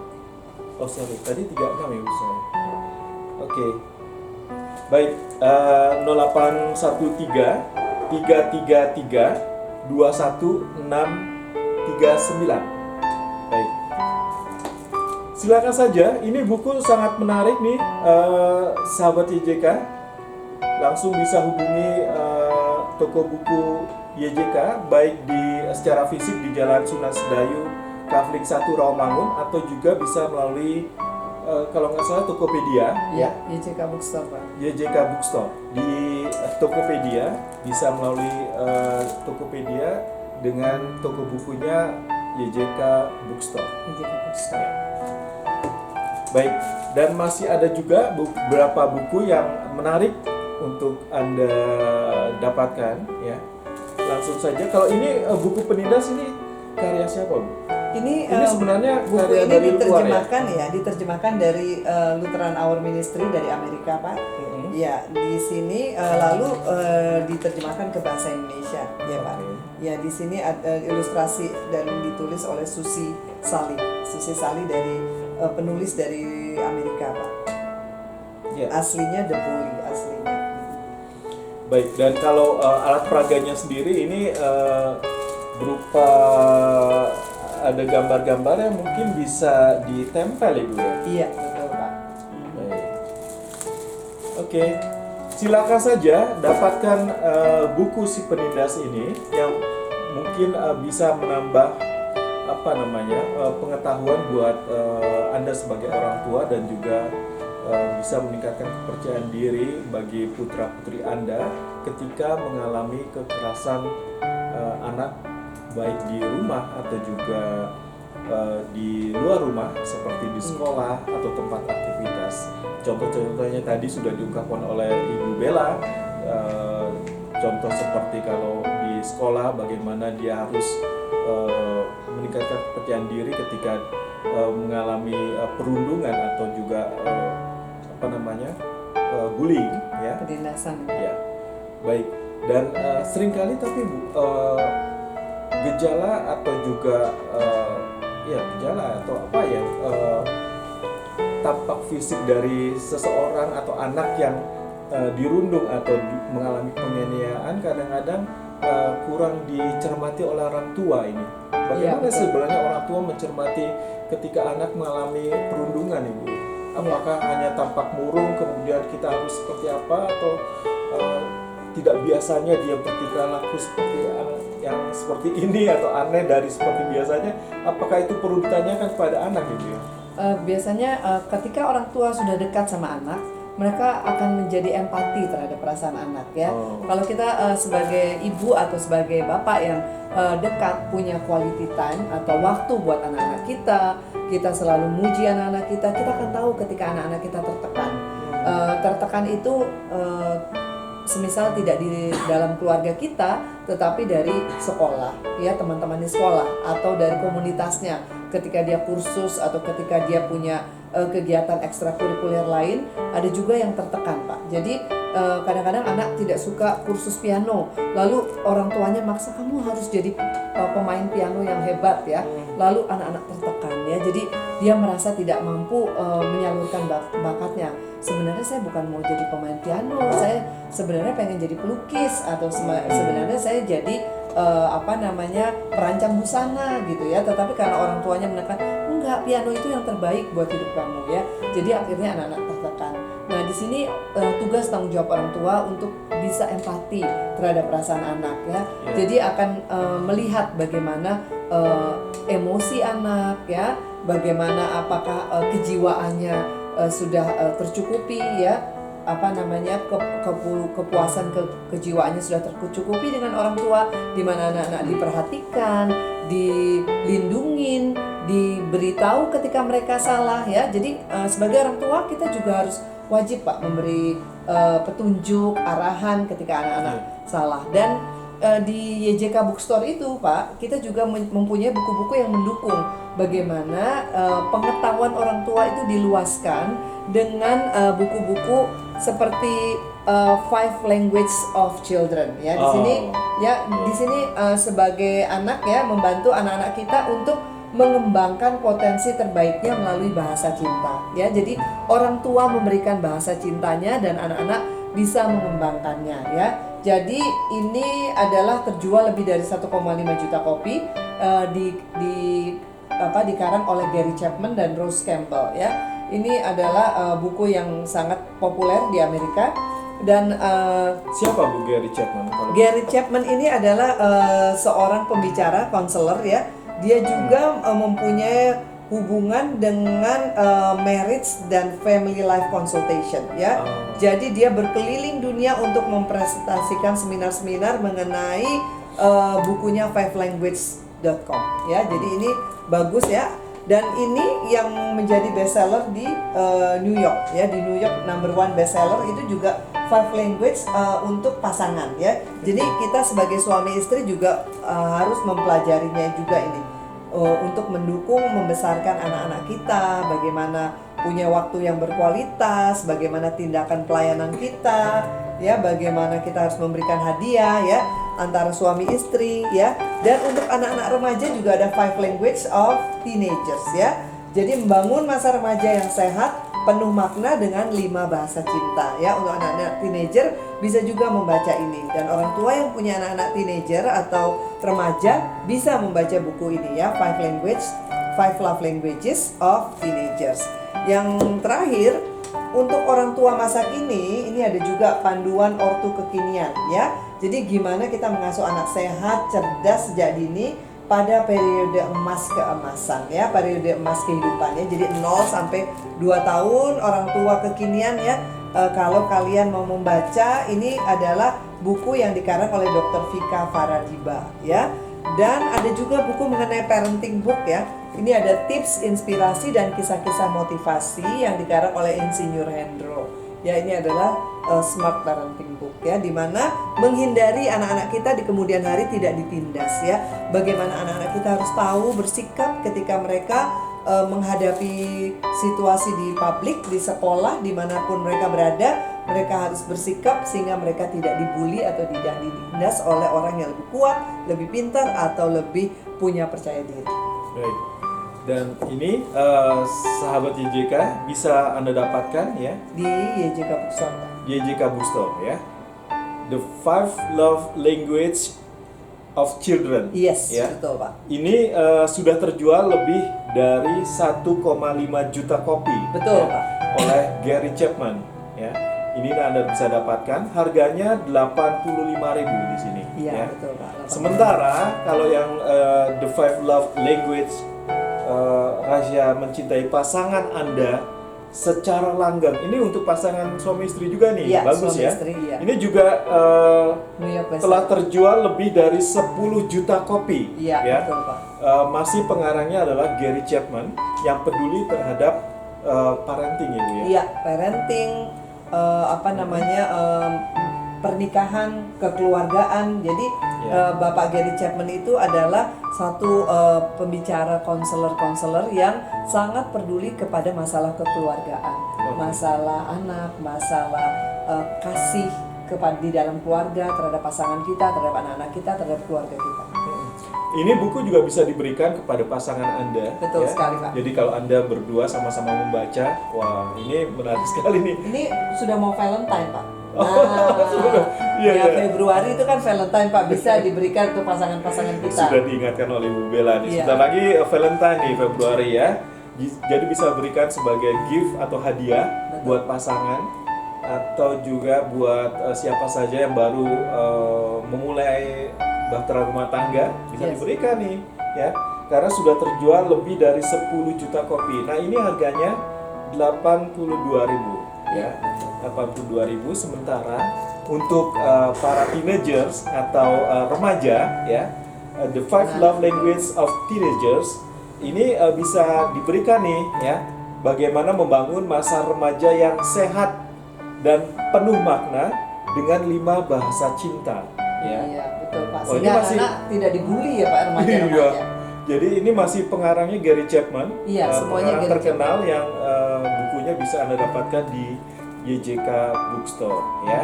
Oh sorry, tadi 36 ya Bu saya. Oke. Baik, 0813 333 21639. Baik. Silakan saja, ini buku sangat menarik nih, sahabat YJK. Langsung bisa hubungi toko buku YJK, baik secara fisik di Jalan Sunan Sedayu, Kafling 1, Rawamangun, atau juga bisa melalui kalau nggak salah Tokopedia. Ya, YJK Bookstore Pak. YJK Bookstore di Tokopedia, bisa melalui Tokopedia dengan toko bukunya YJK Bookstore. YJK Bookstore. Baik, dan masih ada juga beberapa buku yang menarik untuk Anda dapatkan ya. Langsung saja, kalau ini buku penindas ini karya siapa Bu? Ini sebenarnya buku karya ini dari luar diterjemahkan dari Lutheran Hour Ministry dari Amerika Pak. Ya, di sini lalu diterjemahkan ke bahasa Indonesia ya Pak. Ya, di sini ada ilustrasi dan ditulis oleh Susi Sali. Susi Sali dari penulis dari Amerika Pak. Ya. Aslinya The Bully aslinya. Baik, dan kalau alat peraganya sendiri ini berupa ada gambar-gambar yang mungkin bisa ditempel Ibu ya? Iya, betul Pak. Baik. Oke, silakan saja dapatkan buku si penindas ini yang mungkin bisa menambah pengetahuan buat Anda sebagai orang tua dan juga bisa meningkatkan kepercayaan diri bagi putra-putri Anda ketika mengalami kekerasan anak baik di rumah atau juga di luar rumah seperti di sekolah atau tempat aktivitas. Contoh-contohnya tadi sudah diungkapkan oleh Ibu Bella. Contoh seperti kalau di sekolah bagaimana dia harus meningkatkan kepercayaan diri ketika mengalami perundungan atau juga bullying, ya. Penindasan. Ya, baik. Dan seringkali tapi gejala atau juga gejala atau tampak fisik dari seseorang atau anak yang dirundung atau mengalami penganiayaan kadang-kadang kurang dicermati oleh orang tua ini. Bagaimana sebenarnya orang tua mencermati ketika anak mengalami perundungan, Ibu? Apakah hanya tampak murung kemudian kita harus seperti apa, atau tidak biasanya dia bertingkah laku seperti yang seperti ini atau aneh dari seperti biasanya? Apakah itu perlu ditanyakan kepada anak, Ibu? Biasanya ketika orang tua sudah dekat sama anak, mereka akan menjadi empati terhadap perasaan anak, ya. Kalau kita sebagai ibu atau sebagai bapak yang dekat, punya quality time atau waktu buat anak-anak kita selalu muji anak-anak kita akan tahu ketika anak-anak kita tertekan. Tertekan itu semisal tidak di dalam keluarga kita, tetapi dari sekolah, ya, teman-teman di sekolah atau dari komunitasnya, ketika dia kursus atau ketika dia punya kegiatan ekstrakurikuler lain, ada juga yang tertekan, Pak. Jadi kadang-kadang anak tidak suka kursus piano, lalu orang tuanya maksa kamu harus jadi pemain piano yang hebat, ya. Lalu anak-anak tertekan, ya. Jadi dia merasa tidak mampu menyalurkan bakatnya. Sebenarnya saya bukan mau jadi pemain piano, saya sebenarnya pengen jadi pelukis, atau sebenarnya saya jadi perancang busana gitu, ya. Tetapi karena orang tuanya menekan, enggak, piano itu yang terbaik buat hidup kamu, ya. Jadi akhirnya anak-anak tertekan. Nah, di sini tugas tanggung jawab orang tua untuk bisa empati terhadap perasaan anak, ya. Jadi akan melihat bagaimana emosi anak, ya, bagaimana apakah kejiwaannya sudah tercukupi, ya, kepuasan kejiwaannya sudah tercukupi dengan orang tua, di mana anak-anak diperhatikan, dilindungin, diberitahu ketika mereka salah, ya. Jadi sebagai orang tua kita juga harus wajib, Pak, memberi petunjuk, arahan ketika anak-anak salah. Dan di YJK Bookstore itu, Pak, kita juga mempunyai buku-buku yang mendukung bagaimana pengetahuan orang tua itu diluaskan dengan buku-buku seperti Five Language of Children, ya. Di sini sebagai anak, ya, membantu anak-anak kita untuk mengembangkan potensi terbaiknya melalui bahasa cinta, ya. Jadi orang tua memberikan bahasa cintanya dan anak-anak bisa mengembangkannya, ya. Jadi ini adalah terjual lebih dari 1,5 juta kopi, dikarang oleh Gary Chapman dan Rose Campbell, ya. Ini adalah buku yang sangat populer di Amerika. Dan siapa Bu Gary Chapman? Gary Chapman ini adalah seorang pembicara, konselor, ya. Dia juga mempunyai hubungan dengan marriage dan family life consultation, ya. Jadi dia berkeliling dunia untuk mempresentasikan seminar-seminar mengenai bukunya fivelanguage.com, ya. Jadi ini bagus, ya. Dan ini yang menjadi bestseller di New York, ya. Di New York #1 bestseller itu juga Five Language untuk pasangan, ya. Jadi kita sebagai suami istri juga harus mempelajarinya juga ini, untuk mendukung membesarkan anak-anak kita, bagaimana punya waktu yang berkualitas, bagaimana tindakan pelayanan kita, ya, bagaimana kita harus memberikan hadiah, ya, antara suami istri, ya. Dan untuk anak-anak remaja juga ada Five Language of Teenagers, ya. Jadi membangun masa remaja yang sehat, penuh makna dengan 5 bahasa cinta, ya. Untuk anak-anak teenager bisa juga membaca ini, dan orang tua yang punya anak-anak teenager atau remaja bisa membaca buku ini, ya, Five Love Languages of Teenagers. Yang terakhir, untuk orang tua masa kini, ini ada juga panduan ortu kekinian, ya. Jadi gimana kita mengasuh anak sehat, cerdas sejak dini pada periode emas keemasan ya, periode emas kehidupannya. Jadi 0 sampai 2 tahun orang tua kekinian ya. Kalau kalian mau membaca, ini adalah buku yang dikarang oleh Dr. Vika Faradiba ya. Dan ada juga buku mengenai parenting book ya. Ini ada tips, inspirasi dan kisah-kisah motivasi yang dikarang oleh Insinyur Hendro. Ya, ini adalah Smart Parenting Book ya, di mana menghindari anak-anak kita di kemudian hari tidak ditindas ya. Bagaimana anak-anak kita harus tahu bersikap ketika mereka menghadapi situasi di publik, di sekolah, dimanapun mereka berada, mereka harus bersikap sehingga mereka tidak dibully atau tidak ditindas oleh orang yang lebih kuat, lebih pintar atau lebih punya percaya diri. Baik. Dan ini sahabat YJK bisa Anda dapatkan ya Di YJK Bookstore. YJK Bookstore ya. The 5 Love Language of Children. Yes, ya. betul Pak. Ini sudah terjual lebih dari 1,5 juta kopi. Betul ya, Pak. oleh Gary Chapman ya. Ini Anda bisa dapatkan, harganya 85.000 di sini. Iya, ya. betul Pak. Sementara kalau yang The 5 Love Language rahasia mencintai pasangan Anda secara langgeng. Ini untuk pasangan suami istri juga nih, Iya, bagus suami ya. istri, iya. Ini juga New York Best telah terjual lebih dari 10 juta kopi. Iya, ya. betul Pak. Masih pengarangnya adalah Gary Chapman yang peduli terhadap parenting ya Bu ya. Iya, parenting, pernikahan, kekeluargaan. Jadi Bapak Gary Chapman itu adalah satu pembicara konselor yang sangat peduli kepada masalah kekeluargaan, masalah anak, masalah kasih kepada di dalam keluarga, terhadap pasangan kita, terhadap anak-anak kita, terhadap keluarga kita. Ini buku juga bisa diberikan kepada pasangan Anda. Betul ya. sekali, Pak. Jadi kalau Anda berdua sama-sama membaca, wah ini menarik sekali nih. Ini sudah mau Valentine, Pak. Iya. Februari itu kan Valentine, Pak, bisa diberikan untuk pasangan-pasangan kita. Sudah diingatkan oleh Bu Bella nih. Iya. Sebentar lagi Valentine nih Februari ya. Jadi bisa berikan sebagai gift atau hadiah buat pasangan atau juga buat siapa saja yang baru memulai bahtera rumah tangga bisa diberikan nih ya. Karena sudah terjual lebih dari 10 juta kopi. Nah, ini harganya 82.000 ya. 82.000, sementara untuk para teenagers atau remaja ya, The 5 Love Language of Teenagers ini bisa diberikan nih ya, bagaimana membangun masa remaja yang sehat dan penuh makna dengan 5 bahasa cinta ya. Iya, betul Pak. Oh, ini Sehingga masih- anak tidak dibully ya Pak, remaja-remaja. Iya. Jadi ini masih pengarangnya Gary Chapman, Iya, semuanya pengarang Gary terkenal yang bukunya bisa Anda dapatkan di YJK Bookstore ya.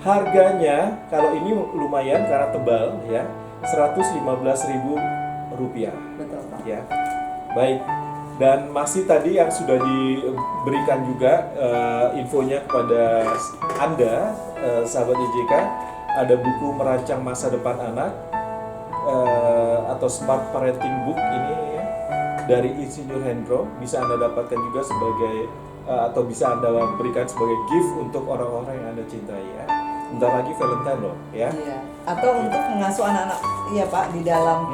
Harganya kalau ini lumayan karena tebal ya, 115.000 rupiah. Betul Pak. Ya, baik. Dan masih tadi yang sudah diberikan juga infonya kepada Anda, sahabat YJK, ada buku Merancang Masa Depan Anak atau Smart Parenting Book ini ya, dari Insinyur Hendro, bisa Anda dapatkan juga sebagai atau bisa Anda berikan sebagai gift untuk orang-orang yang Anda cintai ya. Bentar lagi Valentine loh ya. Iya. Atau untuk mengasuh anak-anak, iya Pak, di dalam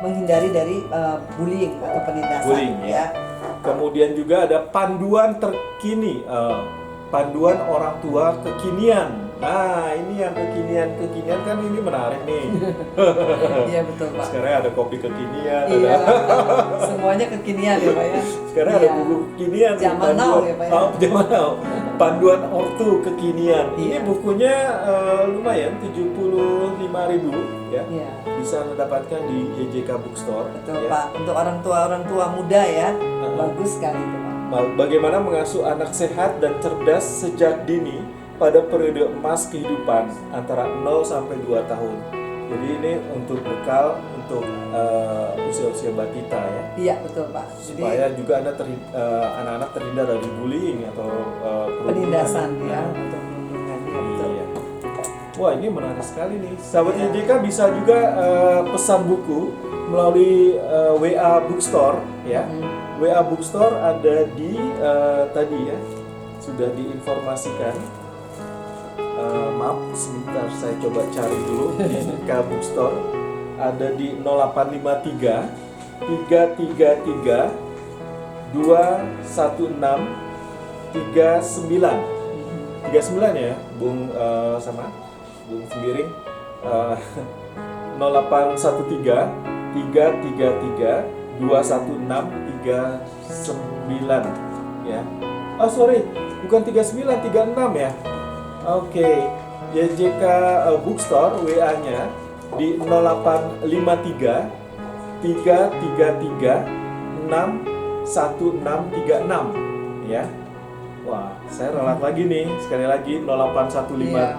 menghindari dari bullying atau penindasan. Bullying, ya. Kemudian juga ada panduan terkini, panduan orang tua kekinian. Nah, ini yang kekinian kan ini menarik nih. Iya betul Pak. Sekarang ada kopi kekinian, Iya, ada semuanya kekinian ya Pak ya. sekarang ada Iya. buku kekinian. nih, Zaman now ya, Pak ya. Oh, zaman now. Panduan ortu kekinian. Ini Iya. bukunya lumayan 75.000 ya. Iya. Bisa Anda dapatkan di YJK Bookstore. Betul ya. Pak. Untuk orang tua muda ya, bagus sekali itu Pak. Bagaimana mengasuh anak sehat dan cerdas sejak dini pada periode emas kehidupan antara 0 sampai 2 tahun. Jadi ini untuk bekal untuk usia-usia batita ya. Iya betul Pak. Jadi Supaya juga anak-anak terhindar dari bullying atau penindasan perundungan. ya, untuk perlindungan ya, betul. Iya. Wah, ini menarik sekali nih. Sahabat YJK bisa juga pesan buku melalui WA Bookstore ya. WA Bookstore ada di tadi ya, sudah diinformasikan. Maaf, sebentar saya coba cari dulu di YJK Bookstore. ada di 0853 333 216 39 ya Bung sama Bung Sembiring. 0813 333 216 39 ya. Oh sorry, bukan 39, 36 ya. Oke, YJK Bookstore WA-nya di 0853 333 61636 ya. Wah, saya ralat lagi nih, sekali lagi 0813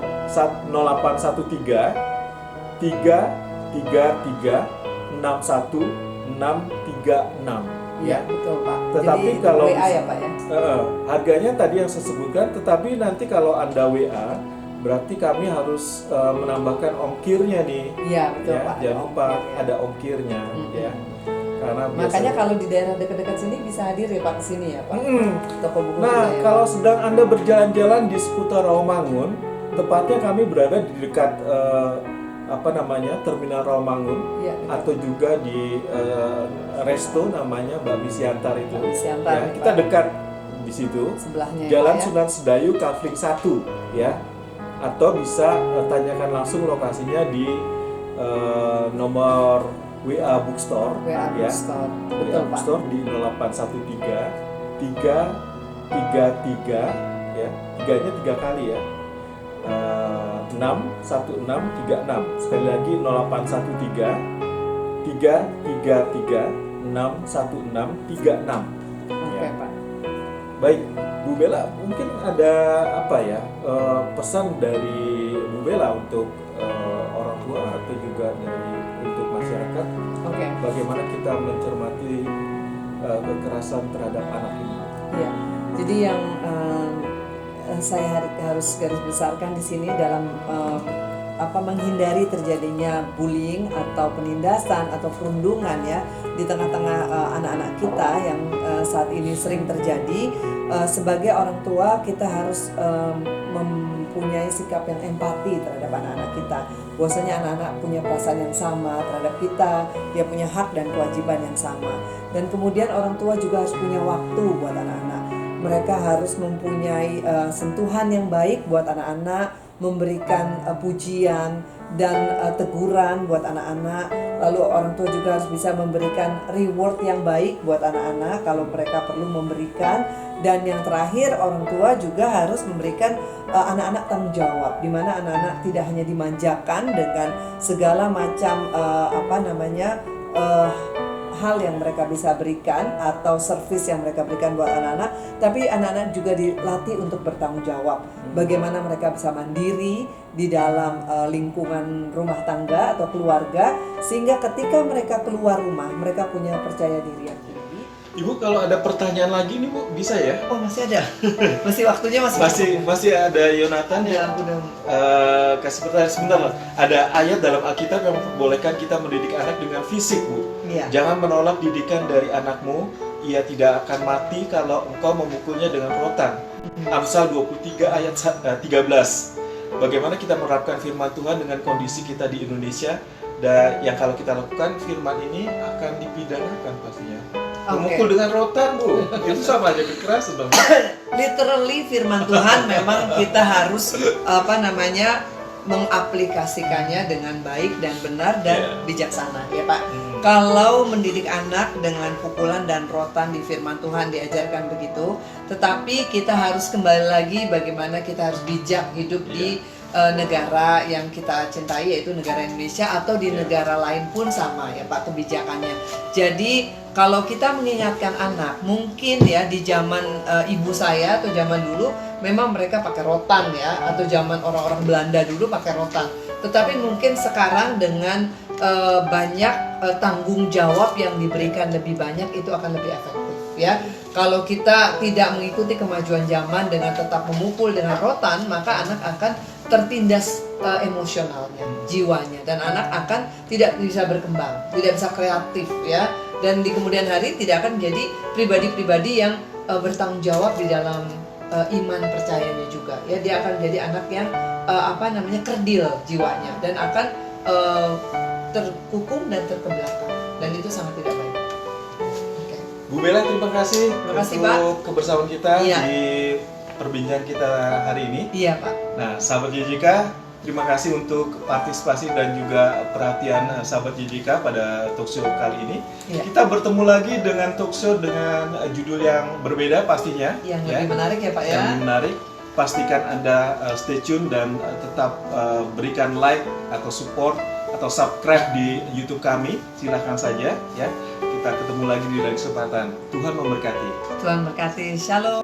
333 61636 Iya, betul Pak. Tetapi Jadi kalau WA ya Pak ya. harganya tadi yang saya sebutkan, tetapi nanti kalau Anda WA berarti kami harus menambahkan ongkirnya nih. Iya, betul Ya, Pak. jangan lupa Ongkir, ya. ada ongkirnya ya. Karena Makanya biasanya- kalau di daerah dekat-dekat sini bisa hadir ya Pak ke sini ya Pak. Toko buku Nah, kita ya, kalau Pak. sedang Anda berjalan-jalan di seputar Rawamangun, tepatnya kami berada di dekat Terminal Rawamangun, Iya, atau juga di resto namanya Bakmi Siantar itu. Bakmi Siantar, Ya, nih, kita Pak. dekat di situ. Sebelahnya ya, Jalan Pak, ya. Sunan Sedayu Kavling 1 ya. Atau bisa tanyakan langsung lokasinya di nomor WA Bookstore WA ya. Bookstore. WA Betul Pak. Bookstore di 0813 333 ya. Tiganya 3 kali ya. 61636. Sekali lagi 0813 333 61636 Oke ya. Pak. Baik, Bu Bella, mungkin ada pesan dari Bu Bella untuk orang tua atau juga untuk masyarakat, Oke. bagaimana kita mencermati kekerasan terhadap anak ini? Ya. Jadi yang saya harus garis besarkan di sini dalam menghindari terjadinya bullying atau penindasan atau perundungan ya di tengah-tengah anak-anak kita yang saat ini sering terjadi. Sebagai orang tua kita harus mempunyai sikap yang empati terhadap anak-anak kita. Bahwasanya anak-anak punya perasaan yang sama terhadap kita, dia punya hak dan kewajiban yang sama. Dan kemudian orang tua juga harus punya waktu buat anak-anak. Mereka harus mempunyai sentuhan yang baik buat anak-anak, memberikan pujian dan teguran buat anak-anak. Lalu orang tua juga harus bisa memberikan reward yang baik buat anak-anak kalau mereka perlu memberikan. Dan yang terakhir, orang tua juga harus memberikan anak-anak tanggung jawab, di mana anak-anak tidak hanya dimanjakan dengan segala macam hal yang mereka bisa berikan atau service yang mereka berikan buat anak-anak, tapi anak-anak juga dilatih untuk bertanggung jawab. Bagaimana mereka bisa mandiri di dalam lingkungan rumah tangga atau keluarga, sehingga ketika mereka keluar rumah, mereka punya percaya diri yang tinggi. Ibu, kalau ada pertanyaan lagi nih Bu, bisa ya? Oh, masih ada. Masih waktunya Masih ada Yonatan Ya, yang udah. kasih pertanyaan sebentar loh. Ada ayat dalam Alkitab yang memperbolehkan kita mendidik anak dengan fisik, Bu. Iya. Jangan menolak didikan dari anakmu, ia tidak akan mati kalau engkau memukulnya dengan rotan. Amsal 23 ayat 13. Bagaimana kita menerapkan firman Tuhan dengan kondisi kita di Indonesia, dan yang kalau kita lakukan firman ini akan dipidanakan pastinya. Memukul dengan rotan, Bu, itu sama aja kekerasan dong. Literally firman Tuhan memang kita harus mengaplikasikannya dengan baik dan benar dan bijaksana ya Pak. Kalau mendidik anak dengan pukulan dan rotan di firman Tuhan diajarkan begitu, tetapi kita harus kembali lagi bagaimana kita harus bijak hidup di negara yang kita cintai, yaitu negara Indonesia, atau di negara lain pun sama ya Pak kebijakannya. Jadi kalau kita mengingatkan anak, mungkin ya di zaman ibu saya atau zaman dulu memang mereka pakai rotan ya, atau zaman orang-orang Belanda dulu pakai rotan. Tetapi mungkin sekarang dengan banyak tanggung jawab yang diberikan lebih banyak, itu akan lebih efektif ya. Kalau kita tidak mengikuti kemajuan zaman dengan tetap memukul dengan rotan, maka anak akan tertindas emosionalnya, jiwanya, dan anak akan tidak bisa berkembang, tidak bisa kreatif ya, dan di kemudian hari tidak akan menjadi pribadi-pribadi yang bertanggung jawab di dalam iman percayanya juga ya. Dia akan menjadi anak yang kerdil jiwanya dan akan terkukung dan terkebelakang, dan itu sangat tidak baik. Oke. Bu Bella, terima kasih, Terima kasih, untuk kebersamaan kita Iya. di perbincangan kita hari ini. Iya Pak. Nah, sahabat JJK, terima kasih untuk partisipasi dan juga perhatian sahabat JJK pada talkshow kali ini. Iya. Kita bertemu lagi dengan talkshow dengan judul yang berbeda pastinya. Yang lebih menarik ya Pak ya. Yang lebih menarik. Pastikan Anda stay tune dan tetap berikan like atau support atau subscribe di YouTube kami. Silahkan saja ya. Kita ketemu lagi di lain kesempatan. Tuhan memberkati. Tuhan berkati. Shalom.